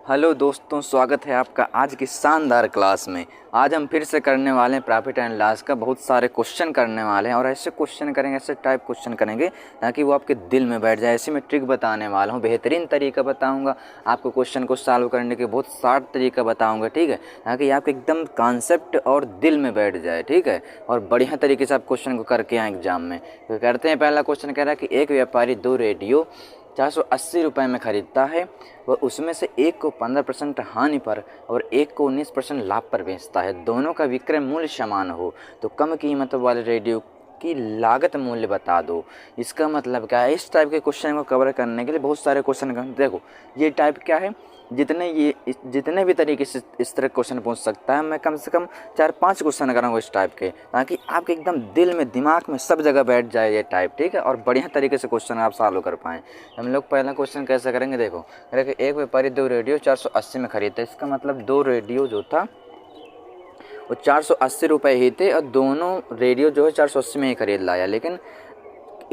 Hello दोस्तों, स्वागत है आपका आज की शानदार क्लास में। आज हम फिर से करने वाले हैं प्रॉफिट एंड लॉस का बहुत सारे क्वेश्चन करने वाले हैं और ऐसे क्वेश्चन करेंगे, ऐसे टाइप क्वेश्चन करेंगे ताकि वो आपके दिल में बैठ जाए। ऐसे मैं ट्रिक बताने वाला हूँ, बेहतरीन तरीका बताऊँगा आपको। क्वेश्चन को सॉल्व करने के बहुत शार्ट तरीका बताऊँगा, ठीक है, ताकि आपके एकदम कॉन्सेप्ट और दिल में बैठ जाए, ठीक है, और बढ़िया तरीके से आप क्वेश्चन को करके आए एग्जाम में। तो करते हैं। पहला क्वेश्चन कह रहा है कि एक व्यापारी 2 रेडियो 480 रुपये में ख़रीदता है। वह उसमें से एक को 15% हानि पर और एक को 19% लाभ पर बेचता है। दोनों का विक्रय मूल्य समान हो तो कम कीमत वाले रेडियो की लागत मूल्य बता दो। इसका मतलब क्या है? इस टाइप के क्वेश्चन को कवर करने के लिए बहुत सारे क्वेश्चन देखो। ये टाइप क्या है, जितने भी तरीके से इस तरह क्वेश्चन पूछ सकता है, मैं कम से कम 4-5 क्वेश्चन कराऊंगा इस टाइप के, ताकि आपके एकदम दिल में, दिमाग में, सब जगह बैठ जाए ये टाइप, ठीक है, और बढ़िया तरीके से क्वेश्चन आप सॉल्व कर पाएँ। हम लोग पहला क्वेश्चन कैसे करेंगे, देखो। एक व्यापारी 2 रेडियो 480 में खरीदता है। इसका मतलब 2 रेडियो जो था वो 480 रुपये ही थे और दोनों रेडियो जो है 480 में ही खरीद लाया। लेकिन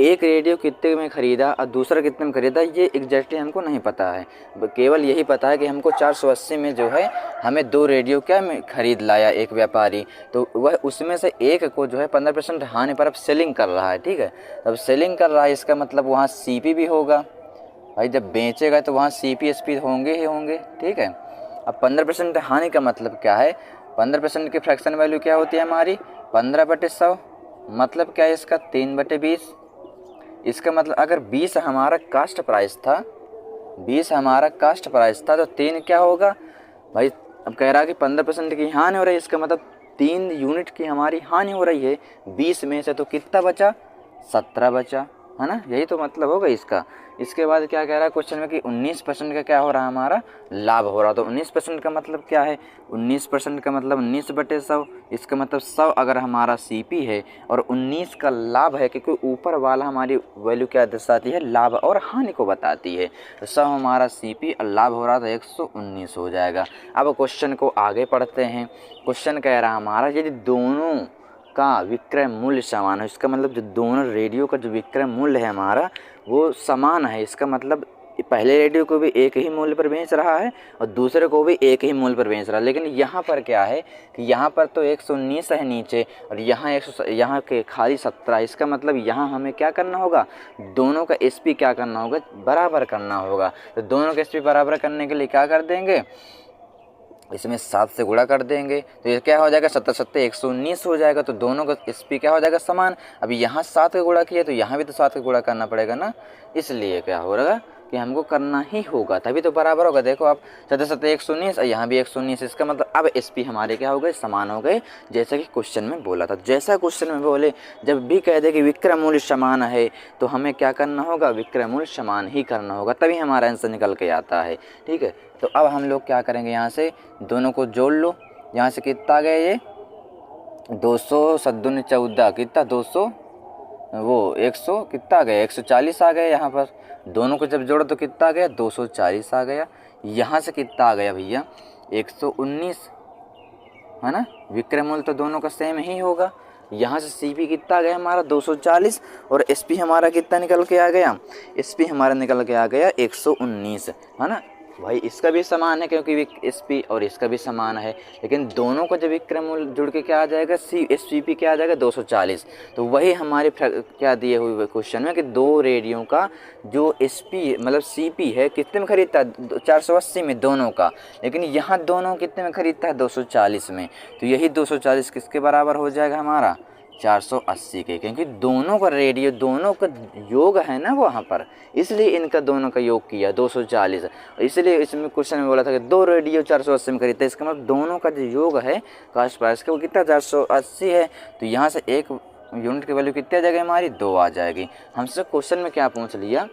एक रेडियो कितने में ख़रीदा और दूसरा कितने में ख़रीदा, ये एग्जैक्टली हमको नहीं पता है। केवल यही पता है कि हमको 480 में जो है हमें 2 रेडियो क्या में ख़रीद लाया एक व्यापारी, तो वह उसमें से एक को जो है 15% हानि पर अब सेलिंग कर रहा है, ठीक है। अब सेलिंग कर रहा है, इसका मतलब वहाँ सीपी भी होगा भाई। जब बेचेगा तो वहाँ सीपी एसपी होंगे ही होंगे, ठीक है। अब 15% हानि का मतलब क्या है? 15% की फ्रैक्शन वैल्यू क्या होती है हमारी? 15/100। मतलब क्या है इसका? 3/20। इसका मतलब अगर 20 हमारा कास्ट प्राइस था, 20 हमारा कास्ट प्राइस था, तो 3 क्या होगा भाई? अब कह रहा है कि 15% की हानि हो रही है, इसका मतलब 3 यूनिट की हमारी हानि हो रही है 20 में से। तो कितना बचा? 17 बचा, है ना। यही तो मतलब होगा इसका। इसके बाद क्या कह रहा है क्वेश्चन में कि 19% का क्या हो रहा है? हमारा लाभ हो रहा। तो 19% का मतलब क्या है? 19% का मतलब 19/100। इसका मतलब 100 अगर हमारा सीपी है और 19 का लाभ है, क्योंकि ऊपर वाला हमारी वैल्यू क्या दर्शाती है? लाभ और हानि को बताती है। तो 100 हमारा सीपी और लाभ हो रहा तो 119 हो जाएगा। अब क्वेश्चन को आगे पढ़ते हैं। क्वेश्चन कह रहा है हमारा यदि दोनों का विक्रय मूल्य समान है। इसका मतलब जो दोनों रेडियो का जो विक्रय मूल्य है हमारा वो समान है। इसका मतलब पहले रेडियो को भी एक ही मूल्य पर बेच रहा है और दूसरे को भी एक ही मूल्य पर बेच रहा है। लेकिन यहाँ पर क्या है कि यहाँ पर तो 119 है नीचे और यहाँ के खाली 17। इसका मतलब यहाँ हमें क्या करना होगा? दोनों का एसपी क्या करना होगा? बराबर करना होगा। तो दोनों का एसपी बराबर करने के लिए क्या कर देंगे? इसमें 7 से गुणा कर देंगे तो ये क्या हो जाएगा? 7 7 119 हो जाएगा। तो दोनों का एसपी क्या हो जाएगा? समान। अभी यहाँ 7 का गुणा किया तो यहाँ भी तो 7 का गुणा करना पड़ेगा ना, इसलिए क्या हो रहा कि हमको करना ही होगा, तभी तो बराबर होगा। देखो आप 7 7 119 और यहाँ भी 119। इसका मतलब अब एसपी हमारे क्या हो गए? समान हो गए, जैसा कि क्वेश्चन में बोला था। जैसा क्वेश्चन में बोले, जब भी कह दे कि विक्रय मूल्य समान है तो हमें क्या करना होगा? विक्रय मूल्य समान ही करना होगा, तभी हमारा आंसर निकल के आता है, ठीक है। तो अब हम लोग क्या करेंगे? यहाँ से दोनों को जोड़ लो। यहाँ से कितना आ गया? ये 200 7 14 कितना? 200 वो 100 कितना आ गया? 140 आ गया। यहाँ पर दोनों को जब जोड़ो तो कितना आ गया? 240 आ गया। यहाँ से कितना आ गया भैया? 119, है ना। विक्रय मूल्य तो दोनों का सेम ही होगा। यहाँ से सीपी कितना आ गया हमारा? 240 और एसपी हमारा कितना निकल के आ गया? एसपी हमारा निकल के आ गया 119, है ना भाई। इसका भी समान है क्योंकि एसपी और इसका भी समान है, लेकिन दोनों का जब विक्रय मूल्य जुड़ के क्या आ जाएगा? एसपी क्या आ जाएगा? 240। तो वही हमारे क्या दिए हुए क्वेश्चन में कि 2 रेडियो का जो एसपी मतलब सीपी है कितने में खरीदता है? 480 में दोनों का। लेकिन यहाँ दोनों कितने में खरीदता है? 240 में। तो यही 240 किसके बराबर हो जाएगा हमारा? 480 के, क्योंकि दोनों का रेडियो, दोनों का योग है ना वहाँ पर, इसलिए इनका दोनों का योग किया 240। इसलिए इसमें क्वेश्चन में बोला था कि 2 रेडियो 480 में खरीदते हैं। इसका मतलब दोनों का जो योग है कास्ट प्राइस का वो कितना? 480 है। तो यहाँ से एक यूनिट की वैल्यू कितनी आ जाएगी हमारी? 2 आ जाएगी। हमसे क्वेश्चन में क्या पूछ लिया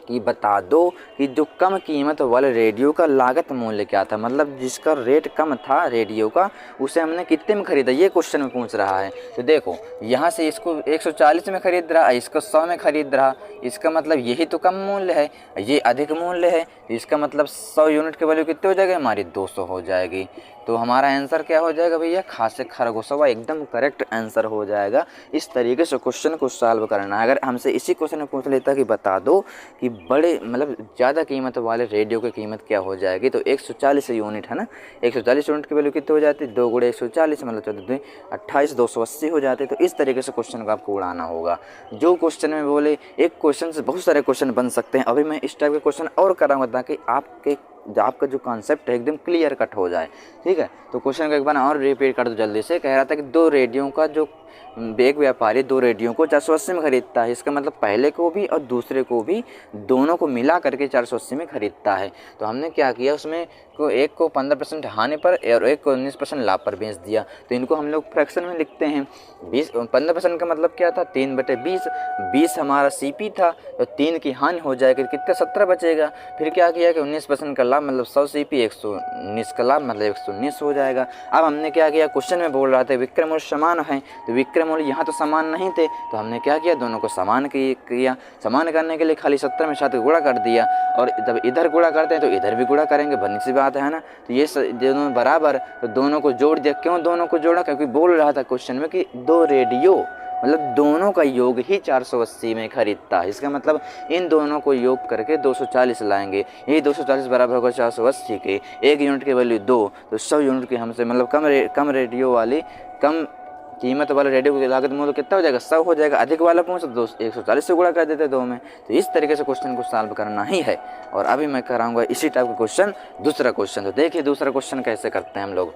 कि बता दो कि जो कम कीमत वाले रेडियो का लागत मूल्य क्या था। मतलब जिसका रेट कम था रेडियो का, उसे हमने कितने में खरीदा, ये क्वेश्चन में पूछ रहा है। तो देखो यहाँ से इसको 140 में खरीद रहा, इसको 100 में खरीद रहा। इसका मतलब यही तो कम मूल्य है, ये अधिक मूल्य है। तो इसका मतलब 100 यूनिट की वैल्यू कितनी हो जाएगी हमारी 200 हो जाएगी। तो हमारा आंसर क्या हो जाएगा भैया, खा से खरगोशवा एकदम करेक्ट आंसर हो जाएगा। इस तरीके से क्वेश्चन को सॉल्व करना है। अगर हमसे इसी क्वेश्चन में पूछ लेता कि बता दो कि बड़े मतलब ज़्यादा कीमत वाले रेडियो की कीमत क्या हो जाएगी, तो 140 यूनिट है ना, 140 यूनिट की वैल्यू कितनी हो जाती है, 2 गुणे 140 मतलब 14 28 280 हो जाते। तो इस तरीके से क्वेश्चन को आपको उड़ाना होगा। जो क्वेश्चन में बोले एक क्वेश्चन से बहुत सारे क्वेश्चन बन सकते हैं। अभी मैं इस टाइप के क्वेश्चन और कराऊंगा ताकि आपका जो कॉन्सेप्ट है एकदम क्लियर कट हो जाए। ठीक है, तो क्वेश्चन को एक बार और रिपीट कर दो जल्दी से। कह रहा था कि दो रेडियो का जो एक व्यापारी 2 रेडियो को 480 में खरीदता है। इसका मतलब पहले को भी और दूसरे को भी दोनों को मिला करके 480 में खरीदता है। तो हमने क्या किया, उसमें को एक को 15% हानि पर और एक को 19% लाभ पर बेच दिया। तो इनको हम लोग फ्रैक्शन में लिखते हैं। 15% का मतलब क्या था, 3/20। 20 हमारा सीपी था तो 3 की हानि हो जाएगी, कितना 17 बचेगा। फिर क्या किया कि 19% का लाभ मतलब 100 सीपी 119 का लाभ मतलब 119 हो जाएगा। अब हमने क्या किया, क्वेश्चन में बोल रहा था विक्रय मूल्य समान है, तो विक्रय मूल्य यहाँ तो समान नहीं थे, तो हमने क्या किया, दोनों को समान किया। समान करने के लिए खाली 17 में 7 गुणा कर दिया, और जब इधर गुणा करते हैं तो इधर भी गुणा करेंगे, बनी सी बात है ना। तो ये दोनों बराबर, तो दोनों को जोड़ दिया। क्यों दोनों को जोड़ा, क्योंकि बोल रहा था क्वेश्चन में कि 2 रेडियो मतलब दोनों का योग ही 480 में खरीदता है। इसका मतलब इन दोनों को योग करके 240 लाएंगे। यही 240 बराबर होगा 480 के। 1 यूनिट की वैल्यू 2, तो 100 यूनिट की हमसे मतलब कम रेडियो वाली कम कीमत वाले रेडियो की लागत मूल्य कितना हो जाएगा, 100 हो जाएगा। अधिक वाला पहुँच तो 140 से गुणा कर देते 2 में। तो इस तरीके से क्वेश्चन को सॉल्व करना ही है। और अभी मैं कराऊंगा इसी टाइप का क्वेश्चन, दूसरा क्वेश्चन। तो देखिए दूसरा क्वेश्चन कैसे करते हैं हम लोग।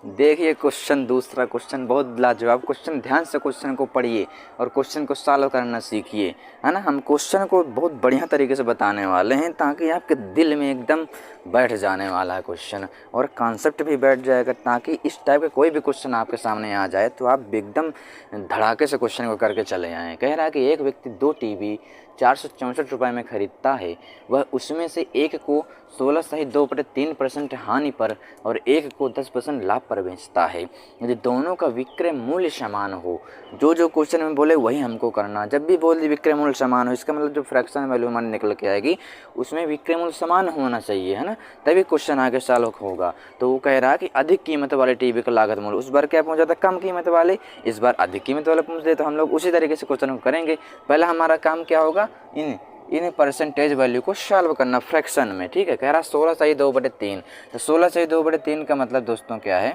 देखिए क्वेश्चन, दूसरा क्वेश्चन बहुत लाजवाब क्वेश्चन। ध्यान से क्वेश्चन को पढ़िए और क्वेश्चन को सॉल्व करना सीखिए, है ना। हम क्वेश्चन को बहुत बढ़िया तरीके से बताने वाले हैं ताकि आपके दिल में एकदम बैठ जाने वाला है क्वेश्चन, और कॉन्सेप्ट भी बैठ जाएगा, ताकि इस टाइप का कोई भी क्वेश्चन आपके सामने आ जाए तो आप एकदम धड़ाके से क्वेश्चन को करके चले आएँ। कह रहा है कि एक व्यक्ति 2 टीवी 464 रुपये में खरीदता है। वह उसमें से एक को 16.2% हानि पर और एक को 10% लाभ पर बेचता है। यदि दोनों का विक्रय मूल्य समान हो, जो क्वेश्चन में बोले वही हमको करना। जब भी बोल दी विक्रय मूल्य समान हो, इसका मतलब जो फ्रैक्शन वैल्यू हमारी निकल के आएगी उसमें विक्रय मूल्य समान होना चाहिए, है ना, तभी क्वेश्चन आगे सॉल्व होगा। तो वो कह रहा है कि अधिक कीमत वाले टीवी का लागत मूल्य, उस बार क्या पहुंचा था, कम कीमत वाले, इस बार अधिक कीमत वाले पहुंच दे। तो हम लोग उसी तरीके से क्वेश्चन को करेंगे। पहला हमारा काम क्या होगा, इन परसेंटेज वैल्यू को सॉल्व करना फ्रैक्शन में। ठीक है, कह रहा 16/2/3। तो 16/2/3 का मतलब दोस्तों क्या है,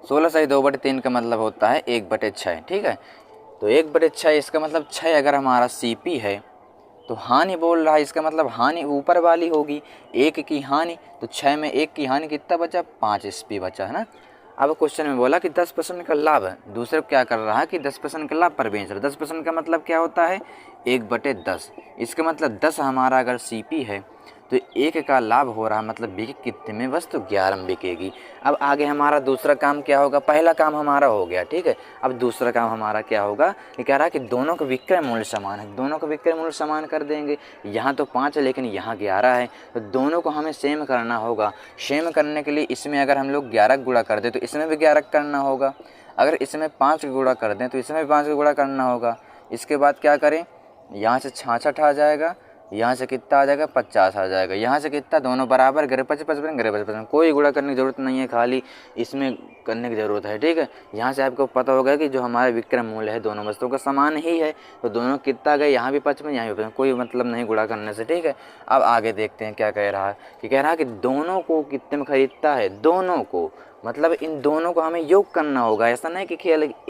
16/2/3 का मतलब होता है 1/6। ठीक है, तो 1/6 इसका मतलब 6 अगर हमारा सीपी है तो हानि बोल रहा है, इसका मतलब हानि ऊपर वाली होगी, 1 की हानि, तो 6 में 1 की हानि कितना बचा, 5 एसपी बचा, है ना। अब क्वेश्चन में बोला कि 10% का लाभ है, दूसरे को क्या कर रहा है कि 10% का लाभ पर बेच रहा है। 10% का मतलब क्या होता है, 1/10। इसका मतलब 10 हमारा अगर सीपी है तो 1 का लाभ हो रहा है, मतलब बिके कितने में, बस तो 11 में बिकेगी। अब आगे हमारा दूसरा काम क्या होगा, पहला काम हमारा हो गया, ठीक है। अब दूसरा काम हमारा क्या होगा, ये कह रहा है कि दोनों का विक्रय मूल्य समान है, दोनों का विक्रय मूल्य समान कर देंगे। यहाँ तो 5 है लेकिन यहाँ 11 है, तो दोनों को हमें सेम करना होगा। सेम करने के लिए इसमें अगर हम लोग 11 गुणा कर दें तो इसमें भी 11 करना होगा। अगर इसमें 5 गुणा कर दें तो इसमें भी 5 गुणा करना होगा। इसके बाद क्या करें, यहाँ से 66 आ जाएगा, यहाँ से कितना आ जाएगा, 50 आ जाएगा। यहाँ से कितना, दोनों बराबर, गरे 55 गरे 55, कोई गुणा करने की ज़रूरत नहीं है, खाली इसमें करने की ज़रूरत है। ठीक है, यहाँ से आपको पता होगा कि जो हमारा विक्रय मूल्य है दोनों वस्तुओं का समान ही है, तो दोनों कितना गए, यहाँ भी 55 यहाँ भी 55, कोई मतलब नहीं गुणा करने से। ठीक है, अब आगे देखते हैं क्या कह रहा है, कि कह रहा है कि दोनों को कितने में खरीदता है, दोनों को, मतलब इन दोनों को हमें योग करना होगा। ऐसा नहीं कि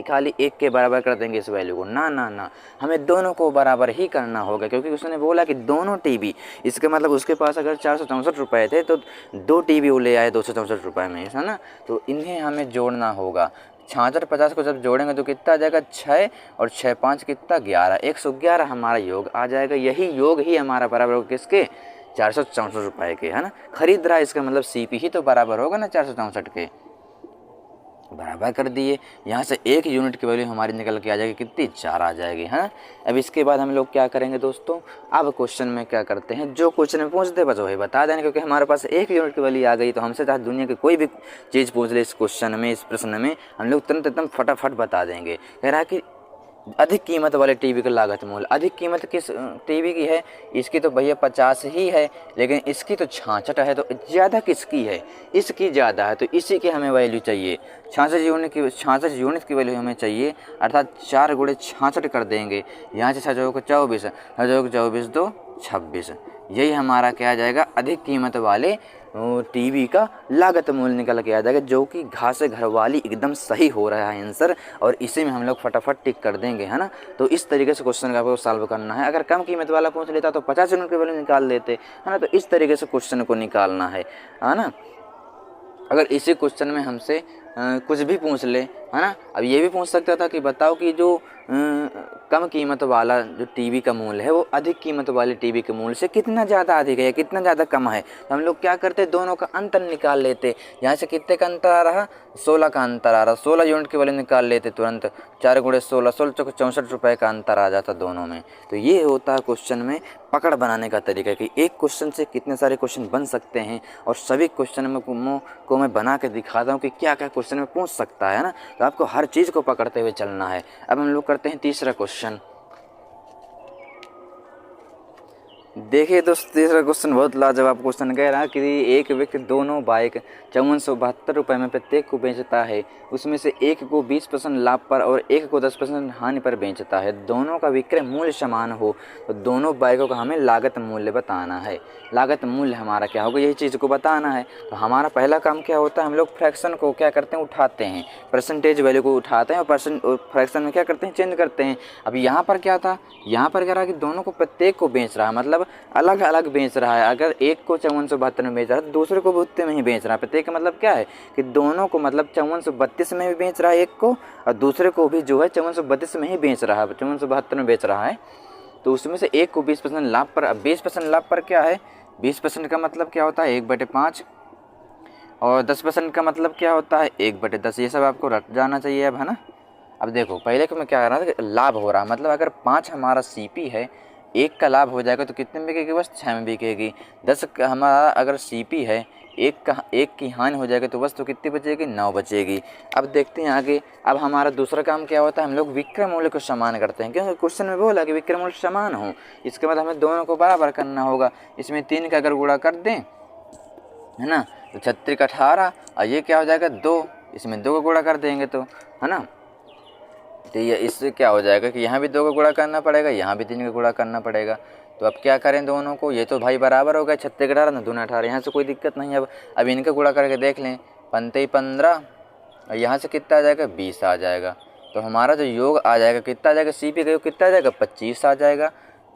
खाली 1 के बराबर कर देंगे इस वैल्यू को, ना ना ना, हमें दोनों को बराबर ही करना होगा, क्योंकि उसने बोला कि दोनों टीवी, इसका मतलब उसके पास अगर 464 रुपये थे तो 2 टीवी वो ले आए 264 रुपये में, है ना। तो इन्हें हमें जोड़ना होगा। 66 50 को जब जोड़ेंगे तो कितना आ जाएगा, 6 और 6 5 कितना, 11, 111 हमारा योग आ जाएगा। यही योग ही हमारा बराबर होगा किसके, 464 रुपये के, है ना। खरीद रहा है, इसका मतलब सीपी ही तो बराबर होगा ना 464 के, बराबर कर दिए। यहाँ से 1 यूनिट की वैल्यू हमारी निकल के आ जाएगी कितनी, 4 आ जाएगी, है। अब इसके बाद हम लोग क्या करेंगे दोस्तों, अब क्वेश्चन में क्या करते हैं, जो क्वेश्चन में पूछते बस वही बता देंगे, क्योंकि हमारे पास 1 यूनिट की वैल्यू आ गई। तो हमसे चाहे दुनिया की कोई भी चीज़ पूछ ले इस क्वेश्चन में, इस प्रश्न में, हम लोग तुरंत एकदम फटाफट बता देंगे। कह रहा है कि अधिक कीमत वाले टीवी का लागत मूल्य। अधिक कीमत किस टीवी की है? इसकी तो भैया 50 ही है, लेकिन इसकी तो 66 है, तो ज़्यादा किसकी है? इसकी ज़्यादा है, तो इसी की हमें वैल्यू चाहिए। 66 यूनिट की वैल्यू हमें चाहिए, अर्थात 4 गुणे 66 कर देंगे। यहाँ से 6 को 24, 6 को 24 2 26। यही हमारा क्या आ जाएगा? अधिक कीमत वाले टीवी का लागत मूल्य निकल के आ जाएगा, जो कि घा से घर वाली एकदम सही हो रहा है आंसर, और इसी में हम लोग फटाफट टिक कर देंगे, है ना। तो इस तरीके से क्वेश्चन का आपको सॉल्व करना है। अगर कम कीमत वाला पूछ लेता तो 50 यूनिट की वैल्यू निकाल लेते, है ना। तो इस तरीके से क्वेश्चन को निकालना है ना। अगर इसी क्वेश्चन में हमसे कुछ भी पूछ ले, है ना। अब ये भी पूछ सकता था कि बताओ कि जो कम कीमत वाला जो टीवी का मूल्य है वो अधिक कीमत वाले टीवी के मूल्य से कितना ज़्यादा अधिक है या कितना ज़्यादा कम है। तो हम लोग क्या करते, दोनों का अंतर निकाल लेते। यहाँ से कितने का अंतर आ रहा? 16 का अंतर आ रहा। 16 यूनिट की वैल्यू निकाल लेते तुरंत। 4 गुणे 16, 16 चौके 64 रुपये का अंतर आ जाता दोनों में। तो ये होता है क्वेश्चन में पकड़ बनाने का तरीका, कि एक क्वेश्चन से कितने सारे क्वेश्चन बन सकते हैं, और सभी क्वेश्चन में को मैं बना के दिखाता हूँ कि क्या क्या क्वेश्चन में पूछ सकता है ना। तो आपको हर चीज़ को पकड़ते हुए चलना है। अब हम लोग करते हैं तीसरा क्वेश्चन। देखिए दोस्त, तीसरा क्वेश्चन बहुत लाजवाब क्वेश्चन कह रहा है कि एक व्यक्ति दोनों बाइक 5472 रुपये में प्रत्येक को बेचता है। उसमें से एक को 20% लाभ पर और एक को 10% हानि पर बेचता है। दोनों का विक्रय मूल्य समान हो तो दोनों बाइकों का हमें लागत मूल्य बताना है। लागत मूल्य हमारा क्या होगा, यही चीज़ को बताना है। तो हमारा पहला काम क्या होता है, हम लोग फ्रैक्शन को क्या करते हैं, उठाते हैं, परसेंटेज वैल्यू को उठाते हैं और फ्रैक्शन में क्या करते हैं, चेंज करते हैं। अब यहाँ पर क्या था, यहाँ पर कह रहा है कि दोनों को प्रत्येक को बेच रहा है, मतलब अलग अलग बेच रहा है। अगर एक को 5472 में बेच रहा है तो दूसरे को भी उतने में ही बेच रहा है। प्रत्येक का मतलब क्या है कि दोनों को, मतलब 5432 में भी बेच रहा है एक को, और दूसरे को भी जो है 5432 में ही बेच रहा है, 5472 में बेच रहा है। तो उसमें से एक को 20% लाभ पर। अब 20% लाभ पर क्या है, 20% का मतलब क्या होता है 1/5, और 10% का मतलब क्या होता है 1/10। ये सब आपको रट जाना चाहिए अब, है ना। अब देखो पहले को मैं क्या कर रहा था कि लाभ हो रहा, मतलब अगर 5 हमारा सीपी है, एक का लाभ हो जाएगा तो कितने में बिकेगी, बस 6 में बिकेगी। 10 का हमारा अगर सीपी है, एक की हानि हो जाएगी तो बस तो कितनी बचेगी, 9 बचेगी। अब देखते हैं आगे। अब हमारा दूसरा काम क्या होता है, हम लोग विक्रय मूल्य को समान करते हैं, क्योंकि क्वेश्चन में बोला कि विक्रय मूल्य समान हो। इसके बाद हमें दोनों को बराबर करना होगा। इसमें 3 का अगर गुणा कर दें, है ना, तो 36 का 18, और ये क्या हो जाएगा 2, इसमें 2 का गुणा कर देंगे तो, है ना। तो ये इससे क्या हो जाएगा कि यहाँ भी 2 का गुणा करना पड़ेगा, यहाँ भी 3 का गुणा करना पड़ेगा। तो अब क्या करें दोनों को, ये तो भाई बराबर हो गए, 36 का 18 ना 2 18, यहाँ से कोई दिक्कत नहीं है। अब इनका गुणा करके देख लें, 15 15, और यहाँ से कितना आ जाएगा 20 आ जाएगा। तो हमारा जो योग आ जाएगा कितना आ जाएगा, सीपी का योग कितना आ जाएगा 25 आ जाएगा,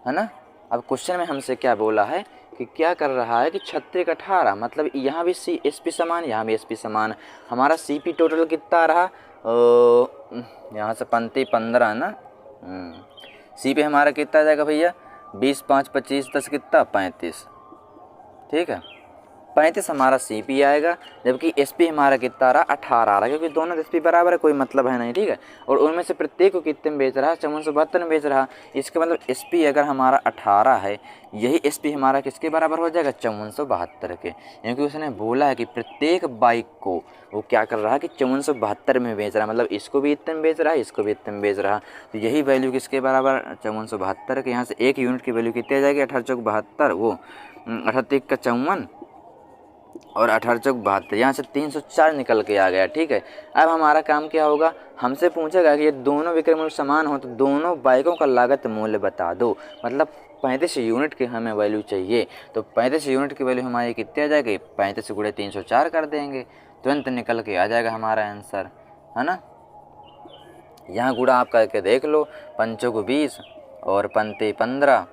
है ना। अब क्वेश्चन में हमसे क्या बोला है कि क्या कर रहा है कि 36 का 18, मतलब यहाँ भी एसपी समान, यहाँ भी एसपी समान। हमारा सीपी टोटल कितना आ रहा, यहाँ से 15 15 ना, सीपी हमारा कितना आ जाएगा भैया 20 5 25 10 कितना 35, ठीक है। 35 हमारा सीपी आएगा, जबकि एसपी हमारा कितना आ रहा 18 आ रहा है, क्योंकि दोनों एसपी बराबर है, कोई मतलब है नहीं, ठीक है। और उनमें से प्रत्येक को कितने में बेच रहा है, 5472 में बेच रहा। इसका मतलब एसपी अगर हमारा 18 है, यही एसपी हमारा किसके बराबर हो जाएगा 5472 के, क्योंकि उसने बोला है कि प्रत्येक बाइक को वो क्या कर रहा है कि 5472 में बेच रहा है, मतलब इसको भी इतने में बेच रहा है, इसको भी इतने में बेच रहा है। तो यही वैल्यू किसके बराबर 5472 के। यहाँ से 1 यूनिट की वैल्यू कितनी आ जाएगी 18 चौक 72, वो 38 का 54 और 18 चौक 72, यहाँ से 304 निकल के आ गया, ठीक है। अब हमारा काम क्या होगा, हमसे पूछेगा कि ये दोनों विक्रय मूल्य समान हो तो दोनों बाइकों का लागत मूल्य बता दो। मतलब 35 यूनिट की हमें वैल्यू चाहिए, तो 35 यूनिट की वैल्यू हमारी कितनी आ जाएगी, 35 गुणे 304 कर देंगे, तुरंत निकल के आ जाएगा हमारा आंसर, है ना। यहाँ गुणा आप करके देख लो, 5 को 20 और 15 15,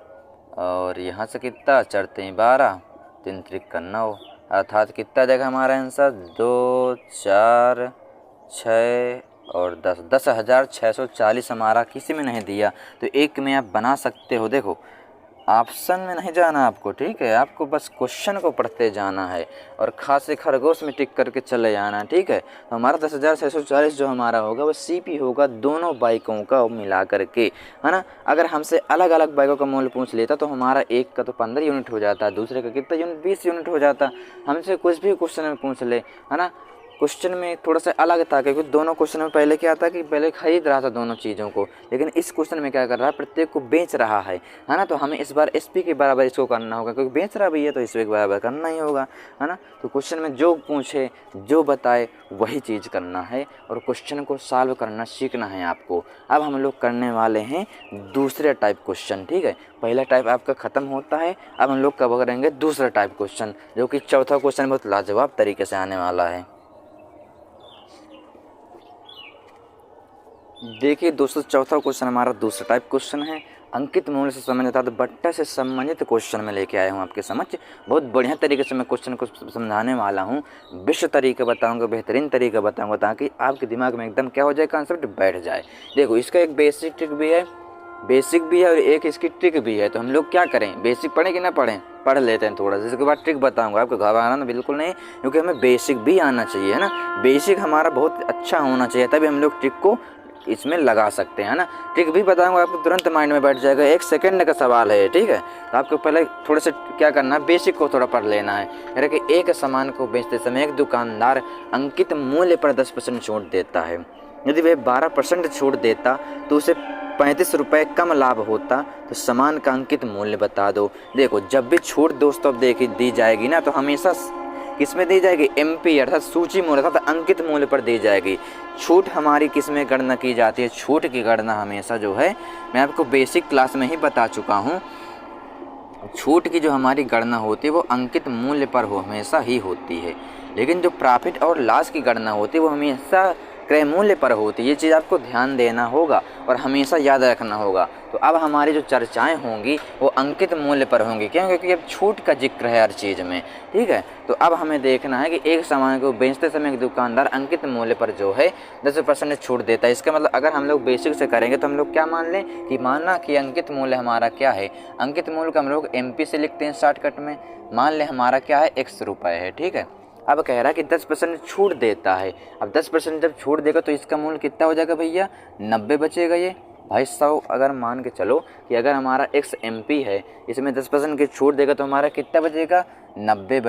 और यहाँ से कितना 4 3 12 3 3 का 9, अर्थात कितना जाएगा हमारा आंसर 2 4 6 और 10, 10,640 हमारा किसी में नहीं दिया। तो एक में आप बना सकते हो, देखो ऑप्शन में नहीं जाना आपको, ठीक है। आपको बस क्वेश्चन को पढ़ते जाना है और खासे खरगोश में टिक करके चले जाना, ठीक है। तो हमारा 10,640 जो हमारा होगा वो सीपी होगा दोनों बाइकों का मिला करके, है ना। अगर हमसे अलग अलग बाइकों का मूल्य पूछ लेता तो हमारा एक का तो 15 यूनिट हो जाता, दूसरे का कितना यूनिट 20 यूनिट हो जाता। हमसे कुछ भी क्वेश्चन में पूछ ले, है ना, क्वेश्चन में थोड़ा सा अलग था, क्योंकि दोनों क्वेश्चन में पहले क्या था कि पहले खरीद रहा था दोनों चीज़ों को, लेकिन इस क्वेश्चन में क्या कर रहा है, प्रत्येक को बेच रहा है ना। तो हमें इस बार एसपी के बराबर इसको करना होगा, क्योंकि बेच रहा भैया तो एसपी के बराबर करना ही होगा, है ना। तो क्वेश्चन में जो पूछे जो बताए वही चीज़ करना है और क्वेश्चन को सॉल्व करना सीखना है आपको। अब हम लोग करने वाले हैं दूसरे टाइप क्वेश्चन, ठीक है। पहला टाइप आपका ख़त्म होता है, अब हम लोग कवर करेंगे दूसरा टाइप क्वेश्चन, जो कि चौथा क्वेश्चन बहुत लाजवाब तरीके से आने वाला है। देखिए दोस्तों, चौथा क्वेश्चन हमारा दूसरा टाइप क्वेश्चन है, अंकित मूल्य से संबंधित अर्थात बट्टा से संबंधित क्वेश्चन में लेके आया हूँ आपके समझ। बहुत बढ़िया तरीके से मैं क्वेश्चन को समझाने वाला हूँ, विश्व तरीके बताऊँगा, बेहतरीन तरीका बताऊँगा, ताकि आपके दिमाग में एकदम क्या हो जाए, कॉन्सेप्ट बैठ जाए। देखो इसका एक बेसिक ट्रिक भी है और एक इसकी ट्रिक भी है। तो हम लोग क्या करें, बेसिक पढ़ें कि ना पढ़ें, पढ़ लेते हैं थोड़ा सा, इसके बाद ट्रिक बताऊंगा। आपको घबराना बिल्कुल नहीं, क्योंकि हमें बेसिक भी आना चाहिए, है ना। बेसिक हमारा बहुत अच्छा होना चाहिए, तभी हम लोग ट्रिक को इसमें लगा सकते हैं ना। ट्रिक भी बताऊंगा, आपको तुरंत माइंड में बैठ जाएगा, 1 सेकंड का सवाल है, ठीक है। तो आपको पहले थोड़े से क्या करना है, बेसिक को थोड़ा पढ़ लेना है। यानी कि एक सामान को बेचते समय एक दुकानदार अंकित मूल्य पर 10% छूट देता है। यदि वह 12% छूट देता तो उसे 35 रुपये कम लाभ होता, तो सामान का अंकित मूल्य बता दो। देखो जब भी छूट दोस्तों अब देखी दी जाएगी ना, तो हमेशा किसमें दी जाएगी, एमपी अर्थात सूची मूल्य अर्थात अंकित मूल्य पर दी जाएगी। छूट हमारी किसमें गणना की जाती है, छूट की गणना हमेशा जो है, मैं आपको बेसिक क्लास में ही बता चुका हूँ, छूट की जो हमारी गणना होती है वो अंकित मूल्य पर हमेशा ही होती है। लेकिन जो प्रॉफिट और लॉस की गणना होती है वो हमेशा क्रय मूल्य पर होती है। ये चीज़ आपको ध्यान देना होगा और हमेशा याद रखना होगा। तो अब हमारी जो चर्चाएं होंगी वो अंकित मूल्य पर होंगी, क्यों, क्योंकि अब छूट का जिक्र है हर चीज़ में, ठीक है। तो अब हमें देखना है कि एक सामान को बेचते समय एक दुकानदार अंकित मूल्य पर जो है 10% छूट देता है। इसका मतलब अगर हम लोग बेसिक से करेंगे तो हम लोग क्या मान लें कि माना कि अंकित मूल्य हमारा क्या है, अंकित मूल्य को हम लोग एमपी से लिखते हैं शॉर्टकट में, मान लें हमारा क्या है, x रुपये है, ठीक है। अब कह रहा है कि 10% छूट देता है। अब 10% जब छूट देगा तो इसका मूल्य कितना हो जाएगा भैया, 90 बचेगा। ये भाई 100 अगर मान के चलो कि अगर हमारा x MP है, इसमें 10% की छूट देगा तो हमारा कितना बचेगा, 90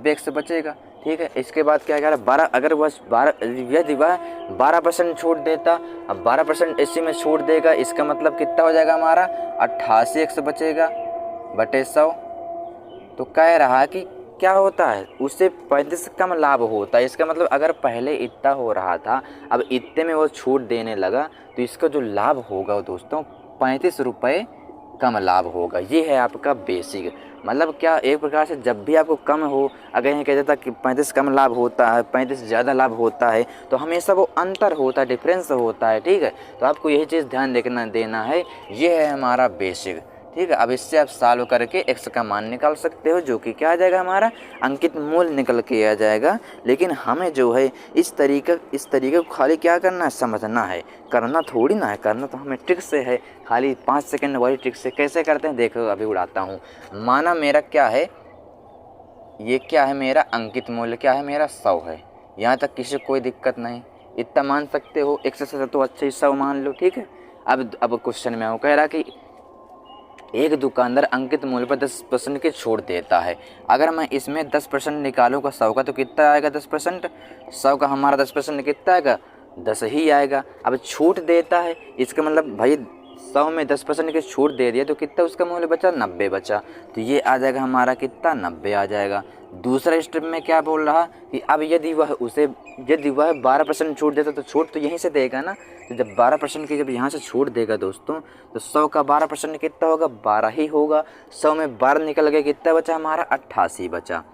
x बचेगा, ठीक है। इसके बाद क्या कह रहा है, 12 अगर वह 12% छूट देता, अब 12% इसी में छूट देगा, इसका मतलब कितना हो जाएगा हमारा, 88 x बचेगा बटे 100। तो कह रहा है कि क्या होता है, उससे 35 कम लाभ होता है। इसका मतलब अगर पहले इतना हो रहा था, अब इतने में वो छूट देने लगा, तो इसका जो लाभ होगा दोस्तों 35 रुपये कम लाभ होगा। ये है आपका बेसिक। मतलब क्या, एक प्रकार से जब भी आपको कम हो, अगर ये कह देता कि 35 कम लाभ होता है, 35 ज़्यादा लाभ होता है, तो हमेशा वो अंतर होता है, डिफरेंस होता है, ठीक है। तो आपको यही चीज़ ध्यान देना है। ये है हमारा बेसिक, ठीक है। अब इससे आप सॉल्व करके x का मान निकाल सकते हो, जो कि क्या आ जाएगा, हमारा अंकित मूल्य निकल के आ जाएगा। लेकिन हमें जो है इस तरीके को खाली क्या करना है, समझना है, करना थोड़ी ना है, करना तो हमें ट्रिक से है। खाली 5 सेकंड वाली ट्रिक से कैसे करते हैं देखो, अभी उड़ाता हूँ। माना मेरा क्या है, ये क्या है, मेरा अंकित मूल्य क्या है, मेरा 100 है। यहाँ तक किसी कोई दिक्कत नहीं, इतना मान सकते हो, x से तो अच्छा ही 100 मान लो, ठीक है। अब क्वेश्चन में कह रहा कि एक दुकानदार अंकित मूल्य पर 10% की छूट देता है। अगर मैं इसमें 10% निकालूंगा 100 का, तो कितना आएगा 10%, 100 का हमारा 10% कितना आएगा, 10 ही आएगा। अब छूट देता है, इसका मतलब भाई 100 में 10% की छूट दे दिया, तो कितना उसका मूल्य बचा, 90 बचा। तो ये आ जाएगा हमारा कितना, 90 आ जाएगा। दूसरा स्टेप में क्या बोल रहा कि अब यदि वह 12% छूट देता, तो छूट तो यहीं से देगा ना। तो जब 12% की जब यहाँ से छूट देगा दोस्तों, तो 100 का 12% कितना होगा, 12 ही होगा। 100 में 12 निकल गया, कितना बचा हमारा, 88 बचा।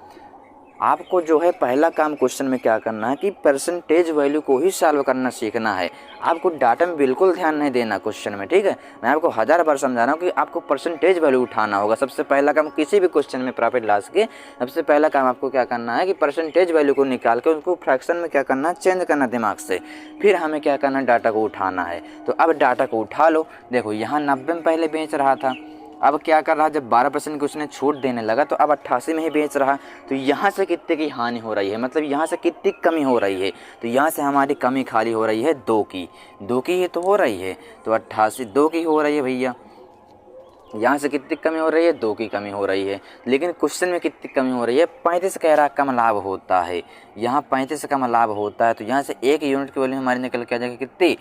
आपको जो है पहला काम क्वेश्चन में क्या करना है कि परसेंटेज वैल्यू को ही सॉल्व करना सीखना है। आपको डाटा में बिल्कुल ध्यान नहीं देना क्वेश्चन में, ठीक है। मैं आपको 1000 बार समझा रहा हूँ कि आपको परसेंटेज वैल्यू उठाना होगा। सबसे पहला काम किसी भी क्वेश्चन में प्रॉफिट लॉस के, सबसे पहला काम आपको क्या करना है कि परसेंटेज वैल्यू को निकाल के उसको फ्रैक्शन में क्या करना है, चेंज करना दिमाग से। फिर हमें क्या करना है, डाटा को उठाना है। तो अब डाटा को उठा लो। देखो यहाँ 90 में पहले बेच रहा था, अब क्या कर रहा, जब 12% की उसने छूट देने लगा, तो अब 88 में ही बेच रहा। तो यहाँ से कितने की हानि हो रही है, मतलब यहाँ से कितनी कमी हो रही है, तो यहाँ से हमारी कमी खाली हो रही है 2 की ही तो हो रही है। तो 88 2 की हो रही है भैया। यहाँ से कितनी कमी हो रही है, 2 की कमी हो रही है। लेकिन क्वेश्चन में कितनी कमी हो रही है, 35 कह रहा कम लाभ होता है। यहाँ 35 कम लाभ होता है, तो यहाँ से 1 यूनिट की वैल्यू हमारी निकल के आ जाएगी कितनी,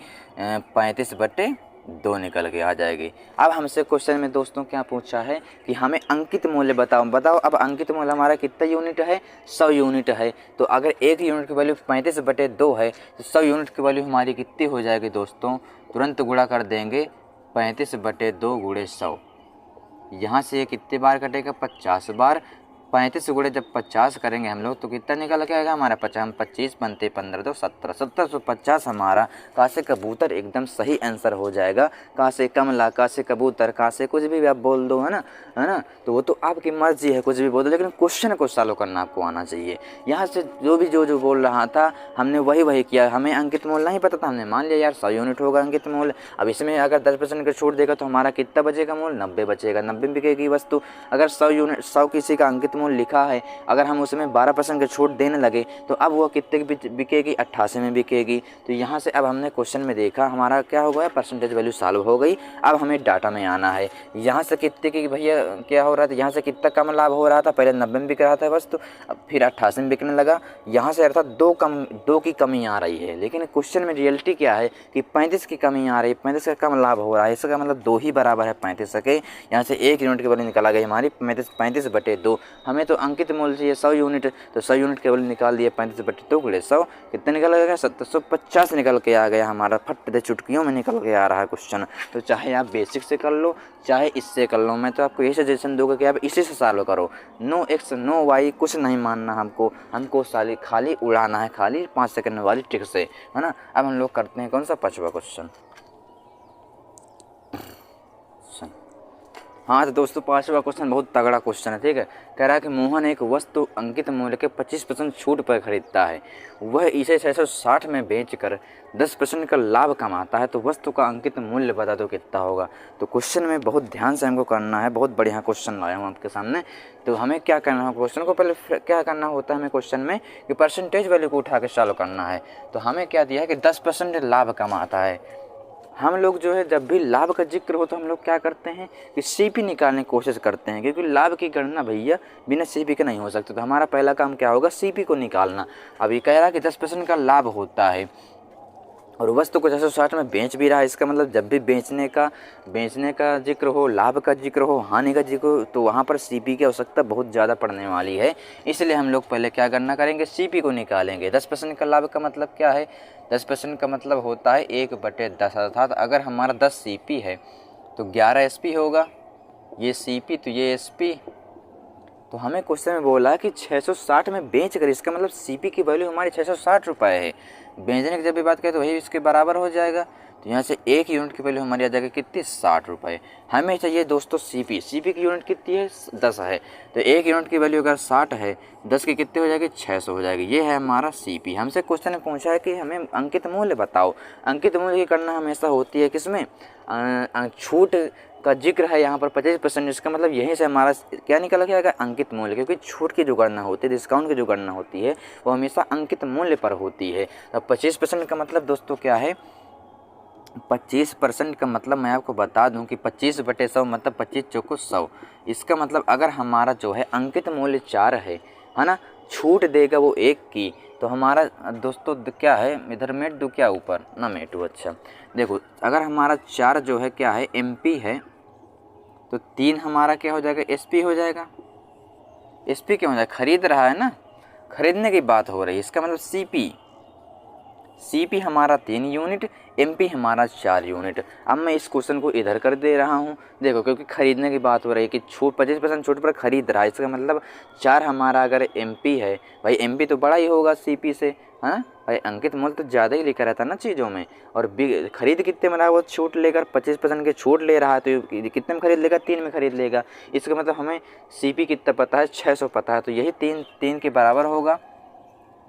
35/2 निकल के आ जाएगी। अब हमसे क्वेश्चन में दोस्तों क्या पूछा है कि हमें अंकित मूल्य बताओ। अब अंकित मूल्य हमारा कितना यूनिट है, 100 यूनिट है। तो अगर 1 यूनिट की वैल्यू 35/2 है तो 100 यूनिट की वैल्यू हमारी कितनी हो जाएगी दोस्तों, तुरंत गुणा कर देंगे, 35/2 गुणे 100। यहाँ से ये कितने बार कटेगा, 50 बार। 35 गुणे जब 50 करेंगे हम लोग तो कितना निकल के आएगा हमारा, 25 बनते 15 तो 17, 1750 हमारा का से कबूतर एकदम सही आंसर हो जाएगा। का से कमला, का से कबूतर, का से कुछ भी आप बोल दो, है ना, तो वो तो आपकी मर्जी है, कुछ भी बोल दो, लेकिन क्वेश्चन को सॉल्व करना आपको आना चाहिए। यहाँ से जो बोल रहा था हमने वही किया। हमें अंकित मूल्य नहीं पता था, हमने मान लिया यार 100 यूनिट होगा अंकित मूल्य। अब इसमें अगर 10% का छूट देगा तो हमारा कितना बचेगा मूल्य, 90 बचेगा, 90 में बिकेगी वस्तु। अगर 100 किसी का अंकित मूल्य लिखा है, अगर हम उसमें 12% का छूट देने लगे तो अब वो कितने की बिकेगी, 88 में बिकेगी। तो यहाँ से अब हमने क्वेश्चन में देखा हमारा क्या हो गया, परसेंटेज वैल्यू सॉल्व हो गई। अब हमें डाटा में आना है, यहाँ से कितने की भैया क्या हो रहा था, यहाँ से कितना कम लाभ हो रहा था, पहले 90 में बिक रहा था वस्तु, अब फिर 88 में बिकने लगा। यहाँ से अर्थात 2 की कमी आ रही है, लेकिन क्वेश्चन में रियलिटी क्या है कि 35 की कमी आ रही है, 35 का कम लाभ हो रहा है। इसका मतलब 2 ही बराबर है 35 के। यहाँ से 1 यूनिट की वैल्यू निकाला गई हमारी 35/2। हमें तो अंकित मूल्य चाहिए 100 यूनिट, तो 100 यूनिट के वैल्यू निकाल दिए, 35/2 गुणे 100 कितने निकल गया, 750 निकल के आ गया हमारा। फट दे चुटकियों में निकल के आ रहा है क्वेश्चन। तो चाहे आप बेसिक से कर लो चाहे इससे कर लो, मैं तो आपको यही सजेशन दूंगा कि आप इसी से सॉल्व करो। नो एक्स नो वाई कुछ नहीं मानना हमको खाली उड़ाना है, खाली 5 सेकंड वाली ट्रिक से, है ना। अब हम लोग करते हैं कौन सा, 5वां क्वेश्चन। हाँ तो दोस्तों 5वां क्वेश्चन बहुत तगड़ा क्वेश्चन है, ठीक है। कह रहा है कि मोहन एक वस्तु अंकित मूल्य के 25% छूट पर खरीदता है, वह इसे 660 में बेचकर 10% का लाभ कमाता है, तो वस्तु का अंकित मूल्य बता दो कितना होगा। तो क्वेश्चन में बहुत ध्यान से हमको करना है, बहुत बढ़िया क्वेश्चन लाया हूँ आपके सामने। तो हमें क्या करना है, क्वेश्चन को पहले क्या करना होता है हमें क्वेश्चन में कि परसेंटेज वैल्यू को उठा के सॉल्व करना है। तो हमें क्या दिया है कि 10% लाभ कमाता है। हम लोग जो है जब भी लाभ का जिक्र हो तो हम लोग क्या करते हैं कि सीपी निकालने की कोशिश करते हैं, क्योंकि लाभ की गणना भैया बिना सीपी के नहीं हो सकती। तो हमारा पहला काम क्या होगा, सीपी को निकालना। अभी कह रहा है कि 10% का लाभ होता है और वस्तु को 660 में बेच भी रहा है। इसका मतलब जब भी बेचने का जिक्र हो, लाभ का जिक्र हो, हानि का जिक्र हो, तो वहाँ पर सीपी की आवश्यकता बहुत ज़्यादा पड़ने वाली है। इसलिए हम लोग पहले क्या गणना करेंगे, सीपी को निकालेंगे। 10% का लाभ का मतलब क्या है, 10% का मतलब होता है 1/10, अर्थात अगर हमारा 10 सीपी है तो 11 एसपी होगा, ये सीपी तो ये एसपी। तो हमें क्वेश्चन में बोला कि 660 में बेच कर, इसका मतलब सीपी की वैल्यू हमारी 660 रुपये है। बेचने की जब भी बात करें तो वही इसके बराबर हो जाएगा। तो यहाँ से 1 यूनिट की वैल्यू हमारी आ जाएगी कितनी, 60 रुपये। हमें चाहिए दोस्तों सीपी की यूनिट कितनी है, 10 है। तो 1 यूनिट की वैल्यू अगर 60 है, 10 की कितनी हो जाएगी, 600 हो जाएगी। ये है हमारा सीपी। हमसे क्वेश्चन ने पूछा है कि हमें अंकित मूल्य बताओ। अंकित मूल्य की गणना हमेशा होती है किसमें, छूट का जिक्र है यहाँ पर 25%। इसका मतलब यहीं से हमारा क्या निकल के आएगा, अंकित मूल्य, क्योंकि छूट की जो गणना होती है, डिस्काउंट की जो गणना होती है वो हमेशा अंकित मूल्य पर होती है। अब 25% का मतलब दोस्तों क्या है, 25% का मतलब मैं आपको बता दूं कि 25/100 मतलब 25 चौको 100। इसका मतलब अगर हमारा जो है अंकित मूल्य 4 है ना, छूट देगा वो 1 की, तो हमारा दोस्तों क्या है, इधर मेट दो क्या ऊपर ना मेटू। अच्छा देखो, अगर हमारा 4 जो है क्या है, एमपी है, तो 3 हमारा क्या हो जाएगा, एसपी हो जाएगा। एसपी क्यों हो जाएगा, खरीद रहा है ना, खरीदने की बात हो रही है। इसका मतलब सीपी हमारा 3 यूनिट, एमपी हमारा 4 यूनिट। अब मैं इस क्वेश्चन को इधर कर दे रहा हूँ, देखो क्योंकि खरीदने की बात हो रही है कि छूट 25% छूट पर खरीद रहा है। इसका मतलब 4 हमारा अगर एमपी है, भाई एमपी तो बड़ा ही होगा सीपी से, है ना भाई। अंकित मूल्य तो ज़्यादा ही लेकर रहता है ना चीज़ों में, और खरीद कितने में रहा, वो छूट लेकर 25% की छूट ले रहा है, तो कितने में खरीद लेगा, 3 में खरीद लेगा। इसका मतलब हमें सीपी कितना पता है, 600 पता है, तो यही 3 के बराबर होगा,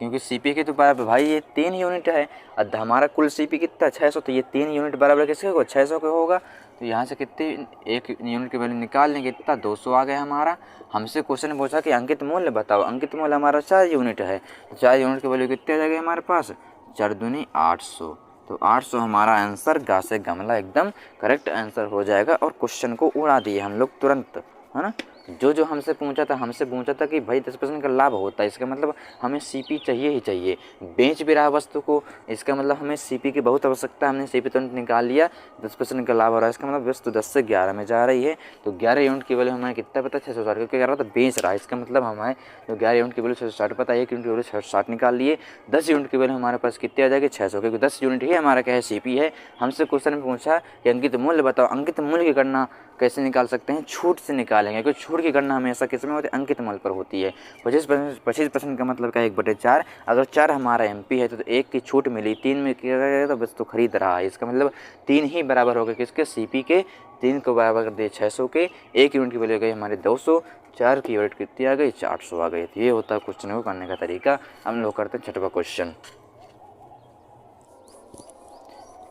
क्योंकि सीपी की तो बराबर भाई ये 3 यूनिट है, और हमारा कुल सीपी कितना 600, तो ये 3 यूनिट बराबर किसके होगा, 600 का होगा। तो यहाँ से कितनी 1 यूनिट की वैल्यू निकाल लेंगे, इतना 200 आ गया हमारा। हमसे क्वेश्चन पूछा कि अंकित मूल्य बताओ। अंकित मूल्य हमारा 4 यूनिट है, तो 4 यूनिट की वैल्यू कितनी आ जाएगी हमारे पास, 4 दूनी 800। तो 800 हमारा आंसर, गा से गमला एकदम करेक्ट आंसर हो जाएगा। और क्वेश्चन को उड़ा दिए हम लोग तुरंत, है ना। जो हमसे पूछा था कि भाई 10% का लाभ होता है, इसका मतलब हमें सीपी चाहिए ही चाहिए। बेच भी रहा वस्तु को, इसका मतलब हमें सीपी की बहुत आवश्यकता है। हमने सीपी तुरंत निकाल लिया, 10% का लाभ हो रहा है, इसका मतलब वस्तु 10 से 11 में जा रही है। तो 11 यूनिट की वैल्यू हमें कितना पता, 660, क्योंकि 11 तो बेच रहा है, इसका मतलब हमें जो 11 यूनिट की वैल्यू 660 पता है, 1 यूनिट की वैल्यू 660 निकाल लिए। 10 यूनिट की वैल्यू हमारे पास कितनी आ जाएगी, 600, क्योंकि 10 यूनिट ही हमारा क्या है, सीपी है। हमसे क्वेश्चन में पूछा कि अंकित मूल्य बताओ। अंकित मूल्य की गणना कैसे निकाल सकते हैं, छूट से निकालेंगे, क्योंकि छूट की गणना हमेशा किस में होती है, अंकित मूल्य पर होती है। 25% का मतलब क्या है, 1/4। अगर 4 हमारा एमपी है तो 1 की छूट मिली, 3 में क्या करेगा, तो बस तो खरीद रहा है, इसका मतलब 3 ही बराबर होगा किसके, सीपी के। 3 को बराबर कर दिए 600 के, 1 यूनिट की वैल्यू गई हमारे 200, 4 की यूनिट कितनी आ गई, 400 आ गई। तो ये होता है क्वेश्चन को करने का तरीका। हम लोग करते हैं 6वां क्वेश्चन।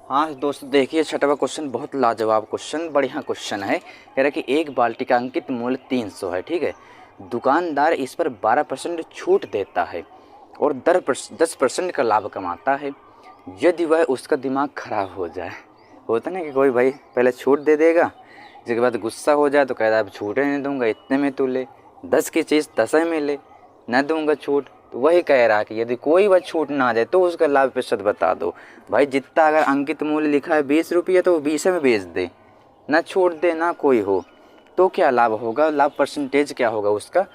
हाँ दोस्तों देखिए, 6वां क्वेश्चन बहुत लाजवाब क्वेश्चन, बढ़िया क्वेश्चन है। कह रहा है कि एक बाल्टी का अंकित मूल्य 300 है, ठीक है। दुकानदार इस पर 12% छूट देता है और 10% का लाभ कमाता है। यदि वह उसका दिमाग खराब हो जाए, होता ना कि कोई भाई पहले छूट दे देगा, जिसके बाद गुस्सा हो जाए तो कहता है अब छूटे नहीं दूंगा, इतने में तू ले, 10 की चीज़ 10 में ले, न दूंगा छूट। तो वही कह रहा है कि यदि कोई वह छूट ना दे तो उसका लाभ प्रतिशत बता दो। भाई जितना अगर अंकित मूल्य लिखा है 20 रुपये तो वो 20 में बेच दे, ना छूट दे ना कोई हो, तो क्या लाभ होगा, लाभ परसेंटेज क्या होगा उसका।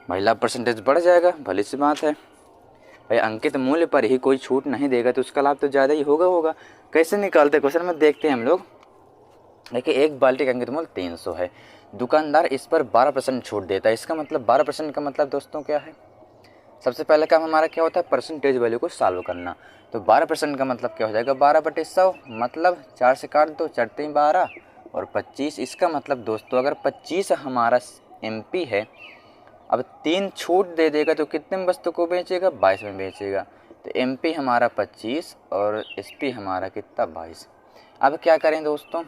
भाई लाभ परसेंटेज बढ़ जाएगा, भली सी बात है। भाई अंकित मूल्य पर ही कोई छूट नहीं देगा तो उसका लाभ तो ज़्यादा ही होगा। कैसे निकालते क्वेश्चन में देखते हैं हम लोग। देखिए एक बाल्टी का अंकित मूल्य 300 है, दुकानदार इस पर 12% छूट देता है। इसका मतलब 12% का मतलब दोस्तों क्या है, सबसे पहला काम हमारा क्या होता है, परसेंटेज वैल्यू को सॉल्व करना। तो 12% का मतलब क्या हो जाएगा, 12/100, मतलब 4 से काट दो, 4 3 12 और 25। इसका मतलब दोस्तों अगर 25 हमारा एमपी है, अब 3 छूट दे देगा तो कितने में वस्तु को बेचेगा, 22 में बेचेगा। तो एमपी हमारा 25 और एसपी हमारा कितना, 22। अब क्या करें दोस्तों,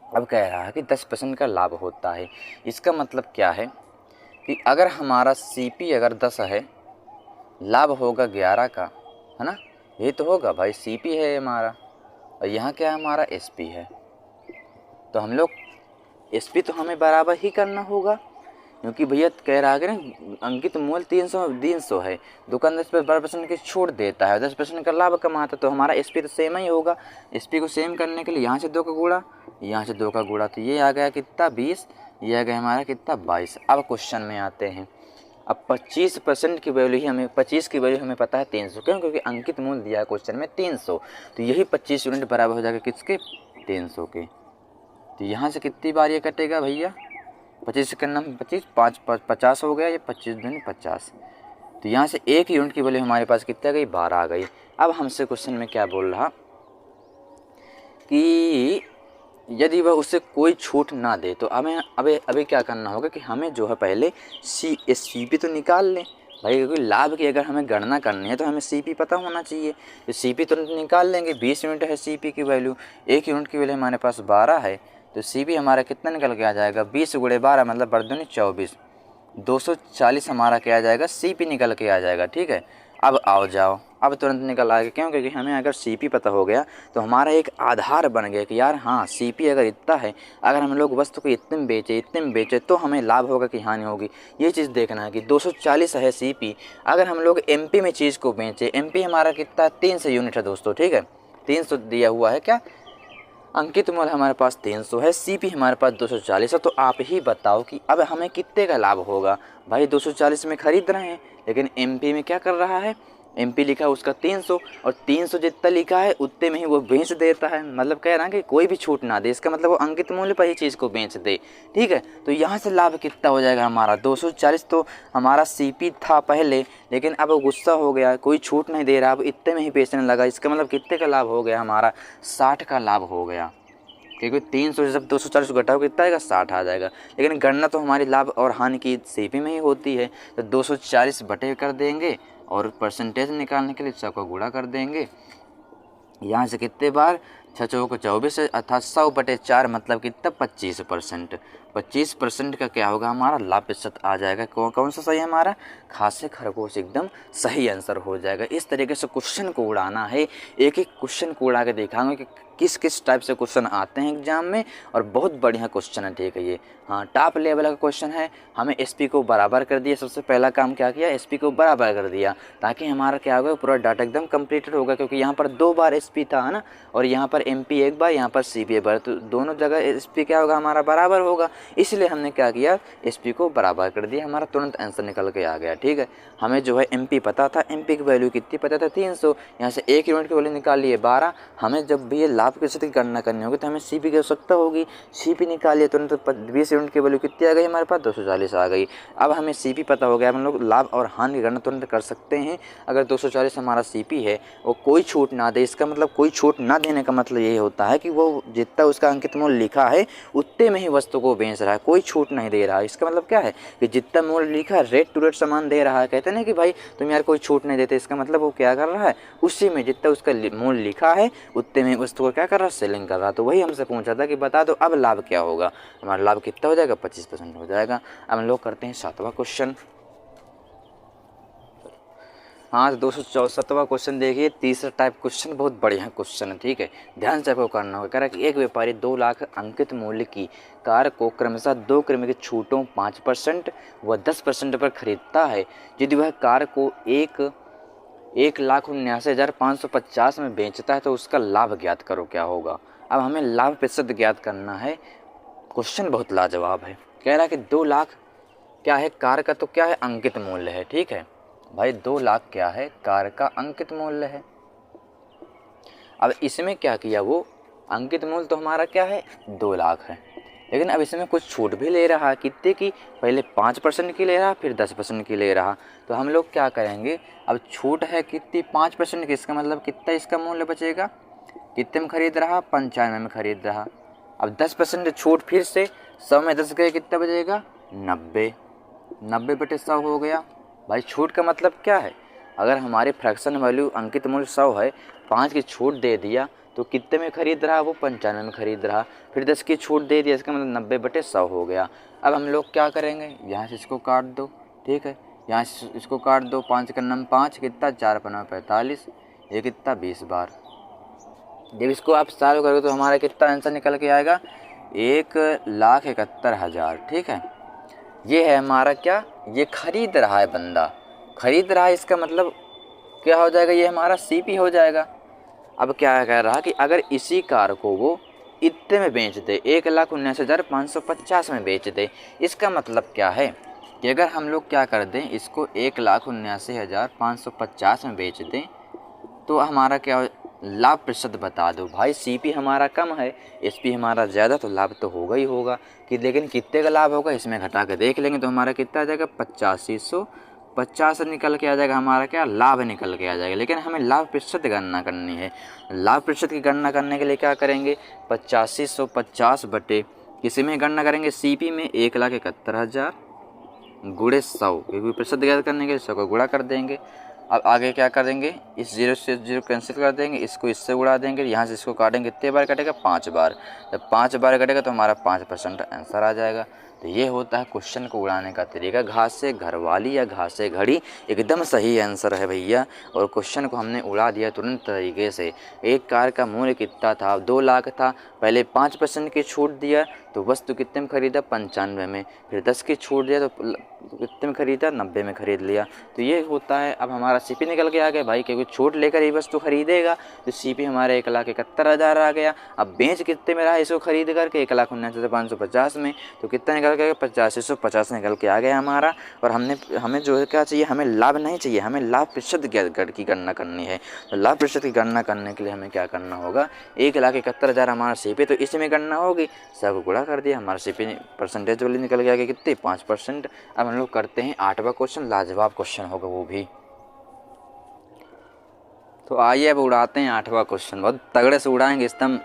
अब कह रहा है कि 10% का लाभ होता है। इसका मतलब क्या है कि अगर हमारा सीपी अगर 10 है, लाभ होगा 11 का, है ना। ये तो होगा भाई, सीपी है हमारा और यहाँ क्या हमारा एसपी है। तो हम लोग एसपी तो हमें बराबर ही करना होगा, क्योंकि भैया कह रहा है कि ना अंकित मूल्य 300 है, दुकानदार इस पर 12% की छूट देता है, 10% का लाभ कमाता है, तो हमारा एसपी तो सेम ही होगा। एसपी को सेम करने के लिए यहाँ से 2 का गुणा, यहाँ से 2 का गुणा, तो ये आ गया कितना, 20, ये आ गया हमारा कितना, 22। अब क्वेश्चन में आते हैं। अब 25% की वैल्यू ही हमें, 25 की वैल्यू हमें पता है 300, क्यों, क्योंकि अंकित मूल्य दिया है क्वेश्चन में 300, तो यही 25 यूनिट बराबर हो जाएगा किसके, 300 के। तो यहाँ से कितनी बार ये कटेगा भैया, 25 से करना 25, 5 50 हो गया, ये 25 दूनी 50। तो यहाँ से 1 यूनिट की वैल्यू हमारे पास कितनी आ गई, 12 आ गई। अब हमसे क्वेश्चन में क्या बोल रहा कि यदि वह उससे कोई छूट ना दे तो हमें अभी क्या करना होगा कि हमें जो है पहले सीपी तो निकाल लें भाई, क्योंकि लाभ की अगर हमें गणना करनी है तो हमें सीपी पता होना चाहिए। तो सीपी तो निकाल लेंगे, 20 यूनिट है सीपी की वैल्यू, 1 यूनिट की वैल्यू हमारे पास 12 है, तो सीपी हमारा कितना निकल के आ जाएगा, 20 × 12 मतलब 24, 240 हमारा क्या आ जाएगा, सीपी निकल के आ जाएगा, ठीक है। अब आओ जाओ, अब तुरंत निकल आएगा, क्यों, क्योंकि हमें अगर सीपी पता हो गया तो हमारा एक आधार बन गया कि यार हाँ सीपी अगर इतना है, अगर हम लोग वस्तु को इतने में बेचे तो हमें लाभ होगा कि हानि होगी। ये चीज़ देखना है कि 240 है सीपी, अगर हम लोग एमपी में चीज़ को बेचें, एमपी हमारा कितना, 300 यूनिट है दोस्तों, ठीक है, 300 दिया हुआ है, क्या अंकित मूल्य हमारे पास 300 है, सीपी हमारे पास 240 है। तो आप ही बताओ कि अब हमें कितने का लाभ होगा। भाई 240 में खरीद रहे हैं, लेकिन एमपी में क्या कर रहा है, एमपी लिखा है उसका 300 और 300 जितना लिखा है उतने में ही वो बेच देता है। मतलब कह रहा है कि कोई भी छूट ना दे, इसका मतलब वो अंकित मूल्य पर ही चीज़ को बेच दे, ठीक है। तो यहाँ से लाभ कितना हो जाएगा हमारा, 240 तो हमारा सीपी था पहले, लेकिन अब वो गुस्सा हो गया, कोई छूट नहीं दे रहा, अब इतने में ही बेचने लगा, इसका मतलब कितने का लाभ हो गया हमारा, 60 का लाभ हो गया, क्योंकि 300 से जब 240 को घटाओ कितना आएगा, 60 आ जाएगा। लेकिन गणना तो हमारी लाभ और हानि की सीपी में ही होती है, तो 240 बटे कर देंगे और परसेंटेज निकालने के लिए 100 को गुणा कर देंगे। यहाँ से कितने बार, छः चौको 24 अर्थात 100/4 मतलब कितना 25%। 25% का क्या होगा हमारा लाभ प्रतिशत आ जाएगा। कौन सा सही है हमारा, खासे खरगोश एकदम सही आंसर हो जाएगा। इस तरीके से क्वेश्चन को उड़ाना है, एक एक क्वेश्चन को उड़ा के दिखाऊंगे कि किस किस टाइप से क्वेश्चन आते हैं एग्जाम में, और बहुत बढ़िया क्वेश्चन है, ठीक है। ये हाँ टॉप लेवल का क्वेश्चन है। हमें एसपी को बराबर कर दिया, सबसे पहला काम क्या किया, एसपी को बराबर कर दिया, ताकि हमारा क्या होगा पूरा डाटा एकदम कंप्लीटेड होगा, क्योंकि यहाँ पर 2 बार एसपी था है ना, और यहाँ पर एमपी एक बार, यहाँ पर सीपी एक बार, तो दोनों जगह एसपी क्या होगा हमारा बराबर होगा। इसलिए हमने क्या किया, एसपी को बराबर कर दिया, हमारा तुरंत आंसर निकल के आ गया, ठीक है। हमें जो है एमपी पता था, एमपी की वैल्यू कितनी पता था 300, यहाँ से 1 यूनिट की वैल्यू निकाल लिए 12। हमें जब भी ये लाभ प्रतिशत की गणना करनी होगी तो हमें सीपी की आवश्यकता होगी, सीपी निकालिए तुरंत, 20 यूनिट की वैल्यू कितनी आ गई हमारे पास 240 आ गई। अब हमें सीपी पता हो गया, हम लोग लाभ और हानि की गणना तुरंत कर सकते हैं। अगर 240 हमारा सीपी है वो कोई छूट ना दे, इसका मतलब कोई छूट ना देने का मतलब ये होता है कि वो जितना उसका अंकित मूल्य लिखा है उतने में ही वस्तु को बेच रहा है, कोई छूट नहीं दे रहा है। इसका मतलब क्या है कि जितना मूल्य लिखा है रेट टू रेट सामान दे रहा है। कहते हैं कि भाई तुम यार कोई छूट नहीं देते, इसका मतलब वो क्या कर रहा है, उसी में जितना उसका मूल्य लिखा है उतने में वस्तु को क्या कर रहा है, सेलिंग कर रहा है। तो वही हमसे पूछा था कि बता दो अब लाभ क्या होगा, हमारा लाभ कितना हो जाएगा 25% हो जाएगा। अब हम लोग करते हैं 7वां क्वेश्चन। हाँ 264वां क्वेश्चन देखिए, तीसरा टाइप क्वेश्चन बहुत बढ़िया क्वेश्चन है, ठीक है, ध्यान से आपको करना होगा। कह रहा है कि एक व्यापारी 2 लाख अंकित मूल्य की कार को क्रमशः 2 क्रम की छूटों 5% व 10% पर खरीदता है। यदि वह कार को 1,79,550 में बेचता है तो उसका लाभ ज्ञात करो क्या होगा। अब हमें लाभ प्रतिशत ज्ञात करना है। क्वेश्चन बहुत लाजवाब है। कह रहा है कि 2 लाख क्या है, कार का तो क्या है अंकित मूल्य है, ठीक है भाई, 2 लाख क्या है, कार का अंकित मूल्य है। अब इसमें क्या किया, वो अंकित मूल्य तो हमारा क्या है 2 लाख है, लेकिन अब इसमें कुछ छूट भी ले रहा है, कितने की, पहले 5% की ले रहा, फिर 10% की ले रहा। तो हम लोग क्या करेंगे, अब छूट है कितनी 5% की, इसका मतलब कितना इसका मूल्य बचेगा, कितने में खरीद रहा 95 में खरीद रहा। अब 10% छूट, फिर से 100 में 10 गए कितना बचेगा 90/100 हो गया। भाई छूट का मतलब क्या है, अगर हमारी फ्रैक्शन वैल्यू अंकित मूल्य 100 है, 5 की छूट दे दिया तो कितने में खरीद रहा, वो 95 में खरीद रहा, फिर 10 की छूट दे दिया, इसका मतलब 90/100 हो गया। अब हम लोग क्या करेंगे, यहाँ से इसको काट दो, ठीक है, यहाँ से इसको काट दो, 5 का नम 5 कितना, 4 5 45, ये कितना 20 बार। जब इसको आप सॉल्व करोगे तो हमारा कितना आंसर निकल के आएगा 1,71,000, ठीक है। ये है हमारा क्या, ये खरीद रहा है बंदा, खरीद रहा है, इसका मतलब क्या हो जाएगा, ये हमारा सीपी हो जाएगा। अब क्या कह रहा कि अगर इसी कार को वो इतने में बेच दे, 1,19,550 में बेच दे, इसका मतलब क्या है कि अगर हम लोग क्या कर दें, इसको 1,79,550 में बेच दें तो हमारा क्या लाभ प्रतिशत बता दो। भाई सीपी हमारा कम है, एसपी हमारा ज़्यादा, तो लाभ तो होगा ही होगा कि, लेकिन कितने का लाभ होगा इसमें घटा के देख लेंगे तो हमारा कितना आ जाएगा 8550 निकल के आ जाएगा, हमारा क्या लाभ निकल के आ जाएगा। लेकिन हमें लाभ प्रतिशत गणना करनी है। लाभ प्रतिशत की गणना करने के लिए क्या करेंगे, 8550 बटे किसी में गणना करेंगे, सीपी में 1,71,000 गुणे 100, क्योंकि प्रतिशत ज्ञात करने के लिए 100 को गुणा कर देंगे। अब आगे क्या कर देंगे, इस 0 से 0 कैंसिल कर देंगे, इसको इससे उड़ा देंगे, यहाँ से इसको काटेंगे, कितने बार कटेगा 5 बार। जब 5 बार कटेगा तो हमारा 5% आंसर आ जाएगा। तो ये होता है क्वेश्चन को उड़ाने का तरीका। घास से घरवाली या घास से घड़ी एकदम सही आंसर है भैया, और क्वेश्चन को हमने उड़ा दिया तुरंत तरीके से। एक कार का मूल्य कितना था, 2 लाख था, पहले 5% की छूट दिया तो वस्तु कितने में खरीदा 95 में, फिर 10 की छूट दिया तो कितने में खरीदा 90 में खरीद लिया। तो ये होता है। अब हमारा सीपी निकल के आ गया भाई, क्योंकि छूट लेकर ये वस्तु खरीदेगा तो सीपी हमारा 1,71,000 आ गया। अब बेच कितने में रहा इसको खरीद करके 1,79,550 में, तो कितना निकल के 8550 निकल के आ गया हमारा। और हमें जो है क्या चाहिए, हमें लाभ नहीं चाहिए, हमें लाभ प्रतिशत की गणना करनी है। तो लाभ प्रतिशत की गणना करने के लिए हमें क्या करना होगा, 1,71,000 हमारा सीपी, तो इसमें गणना होगी, सब गुणा कर दिया, हमारा सीपी परसेंटेज वाली निकल के आ गया कितनी 5%। अब हम लोग करते हैं 8वां क्वेश्चन, लाजवाब क्वेश्चन होगा वो भी। तो आइए अब उड़ाते हैं 8वां क्वेश्चन, बहुत तगड़े से उड़ाएंगे, एकदम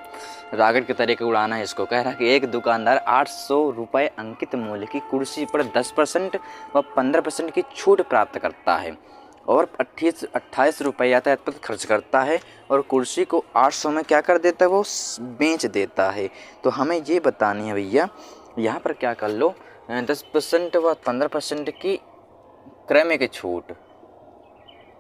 रॉकेट के तरीके उड़ाना है इसको। कह रहा है कि एक दुकानदार 800 रुपये अंकित मूल्य की कुर्सी पर 10% व 15% की छूट प्राप्त करता है। और 28 रुपये यातायात पर खर्च करता है और कुर्सी को 800 में क्या कर देता है, वो बेच देता है। तो हमें ये बतानी है भैया, यहाँ पर क्या कर लो, 10% व 15% की क्रमिक छूट,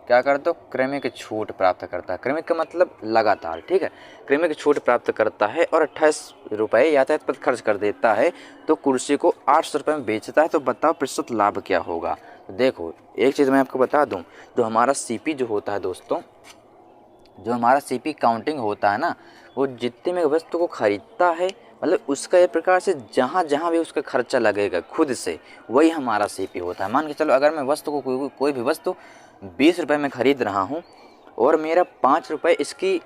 क्या कर दो, क्रमिक छूट प्राप्त करता है। क्रमिक का मतलब लगातार, ठीक है। क्रमिक छूट प्राप्त करता है और 28 रुपये यातायात पर खर्च कर देता है, तो कुर्सी को 800 रुपये में बेचता है। तो बताओ प्रतिशत लाभ क्या होगा। तो देखो एक चीज़ मैं आपको बता दूं, जो हमारा सीपी जो होता है दोस्तों, जो हमारा सीपी काउंटिंग होता है ना, वो जितने में वस्तु को खरीदता है, मतलब उसका एक प्रकार से जहाँ जहाँ भी उसका खर्चा लगेगा खुद से, वही हमारा सीपी होता है। मान के चलो अगर मैं वस्तु को कोई भी वस्तु 20 रुपये में ख़रीद रहा हूँ और मेरा 5 रुपये इसकी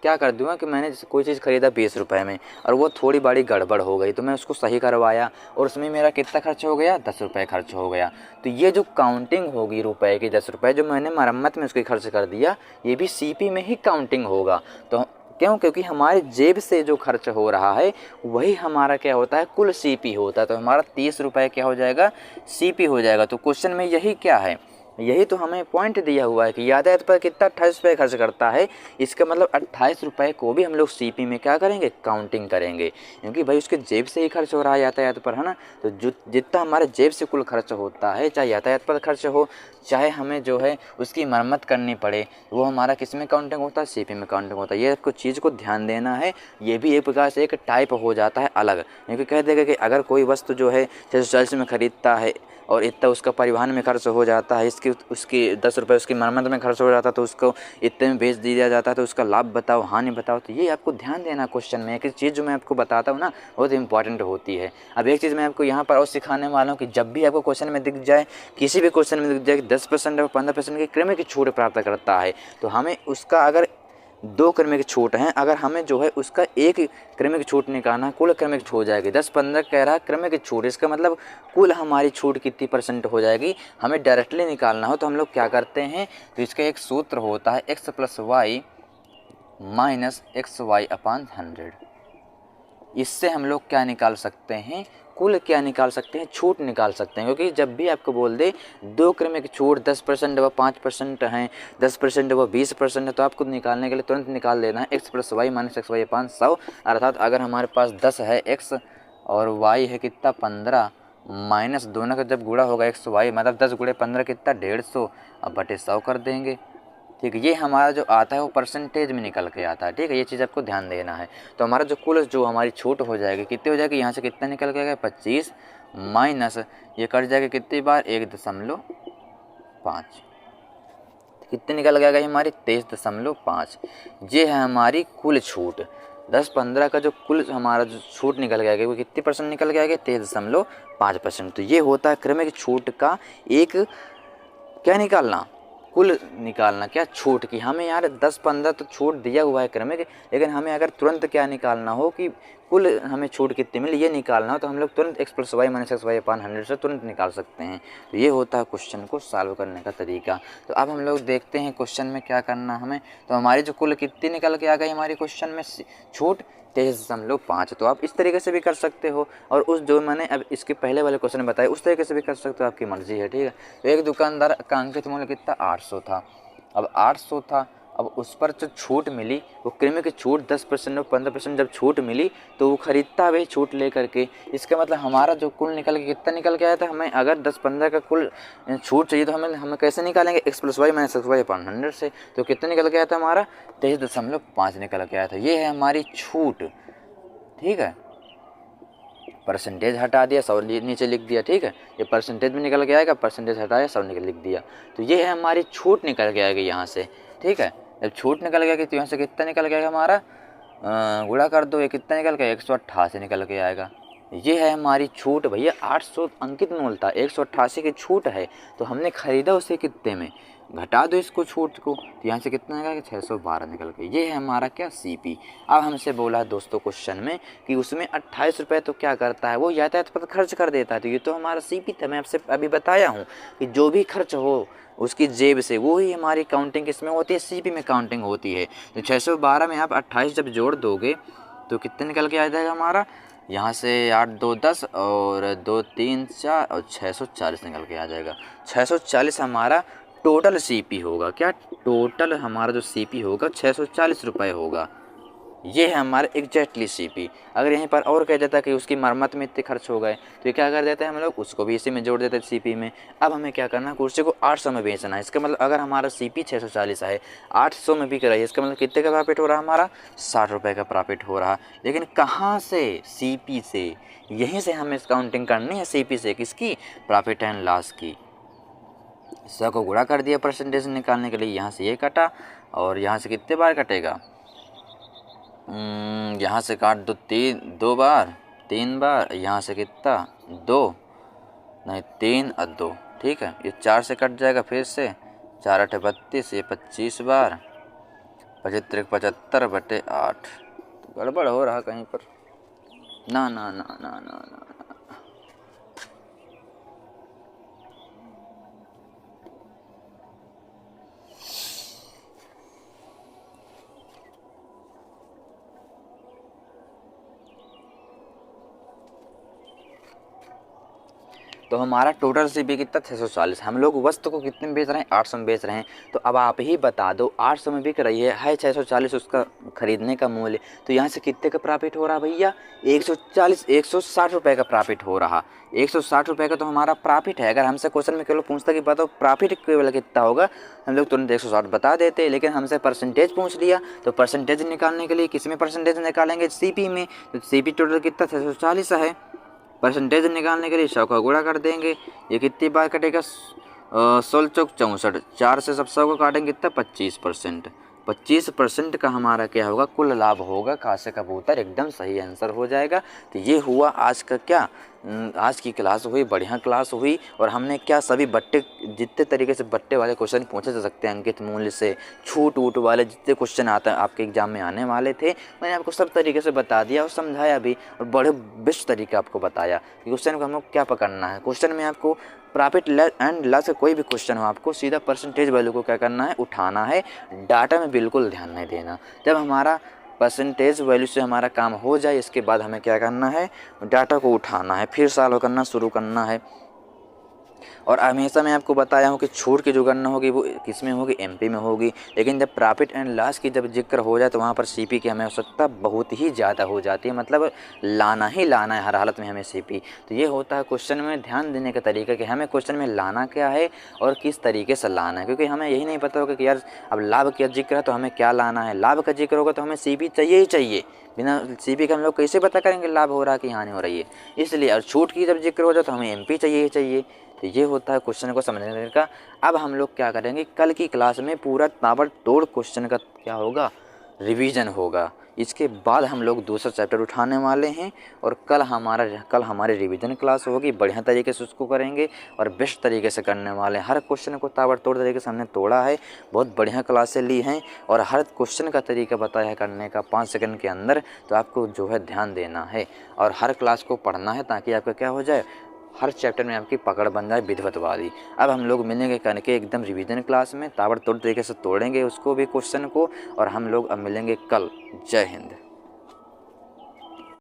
क्या कर दूँगा कि मैंने जैसे कोई चीज़ ख़रीदा 20 रुपये में और वो थोड़ी बड़ी गड़बड़ हो गई, तो मैं उसको सही करवाया और उसमें मेरा कितना खर्च हो गया, 10 रुपये खर्च हो गया। तो ये जो काउंटिंग होगी रुपए की, 10 रुपये जो मैंने मरम्मत में उसके खर्च कर दिया, ये भी सीपी में ही काउंटिंग होगा। तो क्यों, क्योंकि हमारे जेब से जो खर्च हो रहा है वही हमारा क्या होता है, कुल सीपी होता है। तो हमारा 30 रुपये क्या हो जाएगा, सीपी हो जाएगा। तो क्वेश्चन में यही क्या है, यही तो हमें पॉइंट दिया हुआ है कि यातायात पर कितना 28 रुपये खर्च करता है। इसका मतलब 28 रुपये को भी हम लोग सीपी में क्या करेंगे, काउंटिंग करेंगे, क्योंकि भाई उसके जेब से ही खर्च हो रहा है यातायात पर, है ना। तो जितना हमारे जेब से कुल खर्च होता है, चाहे यातायात पर खर्च हो, चाहे हमें जो है उसकी मरम्मत करनी पड़े, वो हमारा किस में काउंटिंग होता है, सीपी में काउंटिंग होता है। ये कुछ चीज़ को ध्यान देना है। ये भी एक प्रकार से एक टाइप हो जाता है अलग, क्योंकि कह देगा कि अगर कोई वस्तु जो है 640 में ख़रीदता है और इतना उसका परिवहन में खर्च हो जाता है, उसकी 10 रुपये उसकी मरम्मत में खर्च हो जाता है, तो उसको इतने में बेच दिया जाता है, तो उसका लाभ बताओ, हानि बताओ। तो ये आपको ध्यान देना क्वेश्चन में। एक चीज़ जो मैं आपको बताता हूँ ना, बहुत इंपॉर्टेंट होती है। अब एक चीज़ मैं आपको यहाँ पर और सिखाने वाला हूँ कि जब भी आपको क्वेश्चन में दिख जाए, किसी भी क्वेश्चन में दिख जाए कि 10% और 15% की क्रमिक छूट प्राप्त करता है, तो हमें उसका अगर 2 क्रमिक छूट हैं, अगर हमें जो है उसका 1 क्रमिक छूट निकालना, कुल क्रमिक छूट हो जाएगी। 10-15 कह रहा है क्रमिक छूट, इसका मतलब कुल हमारी छूट कितनी % हो जाएगी, हमें डायरेक्टली निकालना हो। तो हम लोग क्या करते हैं, तो इसका एक सूत्र होता है x + y - xy/100। इससे हम लोग क्या निकाल सकते हैं, कुल क्या निकाल सकते हैं, छूट निकाल सकते हैं। क्योंकि जब भी आपको बोल दे 2 क्रमिक छूट 10% व 5% हैं, 10% व 20% है, तो आपको निकालने के लिए तुरंत निकाल लेना है x + y - xy/100। अर्थात अगर हमारे पास 10 है x और y है कितना 15, माइनस दोनों का जब गुणा होगा x y, मतलब 10 × 15 कितना 150, अब बटे 100 कर देंगे। ठीक है, ये हमारा जो आता है वो परसेंटेज में निकल के आता है। ठीक है, ये चीज़ आपको ध्यान देना है। तो हमारा जो कुल जो हमारी छूट हो जाएगी कितनी हो जाएगी, यहाँ से कितना निकल के आएगा 25 माइनस ये कट जाएगा कितनी बार 1.5, कितने निकल के आएगा हमारी 23.5। ये है हमारी कुल छूट। 10-15 का जो कुल हमारा जो छूट निकल के आएगा वो कितनी % निकल के आएगा 23.5%। तो ये होता है क्रमिक छूट का एक क्या निकालना, कुल निकालना, क्या छूट की। हमें यार 10-15 तो छूट दिया हुआ है क्रमिक, लेकिन हमें अगर तुरंत क्या निकालना हो कि कुल हमें छूट कितनी मिली, ये निकालना हो, तो हम लोग तुरंत x + y - xy/100 से तुरंत निकाल सकते हैं। तो ये होता है क्वेश्चन को सॉल्व करने का तरीका। तो अब हम लोग देखते हैं क्वेश्चन में क्या करना हमें। तो हमारी जो कुल कितनी निकल के आ गई हमारी क्वेश्चन में छूट 23.5। तो आप इस तरीके से भी कर सकते हो, और उस जो मैंने अब इसके पहले वाले क्वेश्चन में बताया उस तरीके से भी कर सकते हो, आपकी मर्जी है। ठीक है, तो एक दुकानदार का अंकित मूल्य कितना 800 था। अब 800 था, अब उस पर जो छूट मिली वो क्रमिक छूट 10% और 15% जब छूट मिली तो वो ख़रीदता है छूट ले करके। इसका मतलब हमारा जो कुल निकल के कितना निकल के आया था, हमें अगर 10-15 का कुल छूट चाहिए तो हमें कैसे निकालेंगे, x + y - xy/100 से। तो कितना निकल के आया था हमारा 23.5 निकल के आया था। ये है हमारी छूट। ठीक है, परसेंटेज हटा दिया, 100 नीचे लिख दिया। ठीक है, ये परसेंटेज में निकल के आएगा, परसेंटेज हटाया 100 निकल लिख दिया। तो ये है हमारी छूट निकल के आएगी यहाँ से। ठीक है, जब छूट निकल गया तो यहाँ से कितना निकल गया हमारा, गुणा कर दो, ये कितना निकल गया 188 निकल के आएगा। ये है हमारी छूट भैया। 800 अंकित मूल्य था, 188 की छूट है, तो हमने खरीदा उसे कितने में, घटा दो इसको छूट को, तो यहाँ से कितना आएगा 612 निकल के। ये है हमारा क्या सीपी। अब हमसे बोला है दोस्तों क्वेश्चन में कि उसमें 28 रुपये तो क्या करता है, वो यातायात पर खर्च कर देता है। तो ये तो हमारा सीपी था, मैं आपसे अभी बताया हूँ कि जो भी खर्च हो उसकी जेब से, वो ही हमारी काउंटिंग किसमें होती है, सीपी में काउंटिंग होती है। तो 612 में आप 28 जब जोड़ दोगे तो कितने निकल के आ जाएगा हमारा, यहाँ से 8 2 10 और 2 3 4 और 640 निकल के आ जाएगा। 640 हमारा टोटल सीपी होगा, क्या टोटल हमारा जो सीपी होगा 640 रुपये होगा। ये है हमारे एग्जैक्टली सीपी। अगर यहीं पर और कह देता कि उसकी मरम्मत में इतने खर्च हो गए तो ये क्या कर देते हैं हम लोग, उसको भी इसी में जोड़ देते हैं सीपी में। अब हमें क्या करना है, कुर्सी को 800 में बेचना है। इसका मतलब अगर हमारा सीपी 640 है, 800 में बिक रही है, इसका मतलब कितने का प्रॉफिट हो रहा है हमारा, 60 रुपये का प्रॉफिट हो रहा। लेकिन कहाँ से, सीपी से। यहीं से हमें काउंटिंग करनी है सीपी से, किसकी, प्रॉफिट एंड लॉस की। 100 को गुणा कर दिया परसेंटेज निकालने के लिए, यहाँ से ये कटा और यहाँ से कितने बार कटेगा, यहाँ से काट दो, 2 बार, 3 बार, यहाँ से कितना 2 नहीं 3 और 2, ठीक है। ये 4 से कट जाएगा फिर से, 4 8 32, ये 25 बार, 75 75 बटे 8। तो गड़बड़ हो रहा कहीं पर, ना ना ना ना ना ना, ना। तो हमारा टोटल सीपी कितना, 640। हम लोग वस्तु को कितने में बेच रहे हैं, 800 में बेच रहे हैं। तो अब आप ही बता दो, 800 में बिक रही है 640 उसका खरीदने का मूल्य, तो यहाँ से कितने का प्रॉफिट हो रहा भैया, 160 रुपये का प्रॉफिट हो रहा। 160 रुपये का तो हमारा प्रॉफिट है। अगर हमसे क्वेश्चन में केवल पूछता कि बताओ प्रॉफिट केवल कितना होगा, हम लोग तुरंत 160 बता देते। लेकिन हमसे परसेंटेज पूछ लिया, तो परसेंटेज निकालने के लिए किस में परसेंटेज निकालेंगे, सीपी में। तो सीपी टोटल कितना 640 है, परसेंटेज निकालने के लिए 100 का गुणा कर देंगे। ये कितनी बार कटेगा, 16 चौक 64, 4 से सब 100 को काटेंगे कितना, 25%। 25% का हमारा क्या होगा, कुल लाभ होगा। का से कबूतर एकदम सही आंसर हो जाएगा। तो ये हुआ आज का क्या, आज की क्लास हुई, बढ़िया क्लास हुई। और हमने क्या सभी बट्टे, जितने तरीके से बट्टे वाले क्वेश्चन पूछे जा सकते हैं, अंकित मूल्य से छूट वूट वाले जितने क्वेश्चन आते हैं आपके एग्जाम में आने वाले थे, मैंने आपको सब तरीके से बता दिया और समझाया भी, और बड़े बेस्ट तरीके आपको बताया कि क्वेश्चन को हमको क्या पकड़ना है। क्वेश्चन में आपको प्रॉफिट एंड लॉस का कोई भी क्वेश्चन हो, आपको सीधा परसेंटेज वैल्यू को क्या करना है, उठाना है। डाटा में बिल्कुल ध्यान नहीं देना। जब हमारा परसेंटेज वैल्यू से हमारा काम हो जाए, इसके बाद हमें क्या करना है, डाटा को उठाना है, फिर सॉल्व करना शुरू करना है। और हमेशा मैं आपको बताया हूँ कि छूट की जो गणना होगी वो किस में होगी, एमपी में होगी। लेकिन जब प्रॉफिट एंड लॉस की जब जिक्र हो जाए तो वहाँ पर सीपी की हमें आवश्यकता बहुत ही ज़्यादा हो जाती है। मतलब लाना ही लाना है हर हालत में हमें सीपी। तो ये होता है क्वेश्चन में ध्यान देने का तरीका कि हमें क्वेश्चन में लाना क्या है और किस तरीके से लाना है। क्योंकि हमें यही नहीं पता होगा कि यार अब लाभ का जिक्र है तो हमें क्या लाना है। लाभ का जिक्र होगा तो हमें सीपी चाहिए ही चाहिए। बिना सीपी के हम लोग कैसे पता करेंगे लाभ हो रहा है कि हानि हो रही है। इसलिए और छूट की जब जिक्र हो जाए तो हमें एमपी चाहिए ही चाहिए। तो ये होता है क्वेश्चन को समझने का। अब हम लोग क्या करेंगे, कल की क्लास में पूरा ताबड़तोड़ क्वेश्चन का क्या होगा, रिवीजन होगा। इसके बाद हम लोग दूसरा चैप्टर उठाने वाले हैं और कल हमारी रिवीजन क्लास होगी। बढ़िया तरीके से उसको करेंगे और बेस्ट तरीके से करने वाले हैं। हर क्वेश्चन को ताबड़तोड़ तरीके से हमने तोड़ा है, बहुत बढ़िया क्लासें ली हैं और हर क्वेश्चन का तरीका बताया है करने का 5 सेकंड के अंदर। तो आपको जो है ध्यान देना है और हर क्लास को पढ़ना है ताकि आपका क्या हो जाए, हर चैप्टर में आपकी पकड़ बन जाए विधिवतवादी। अब हम लोग मिलेंगे करके एकदम रिवीजन क्लास में, ताबड़तोड़ तरीके से तोड़ेंगे उसको भी क्वेश्चन को। और हम लोग अब मिलेंगे कल। जय हिंद।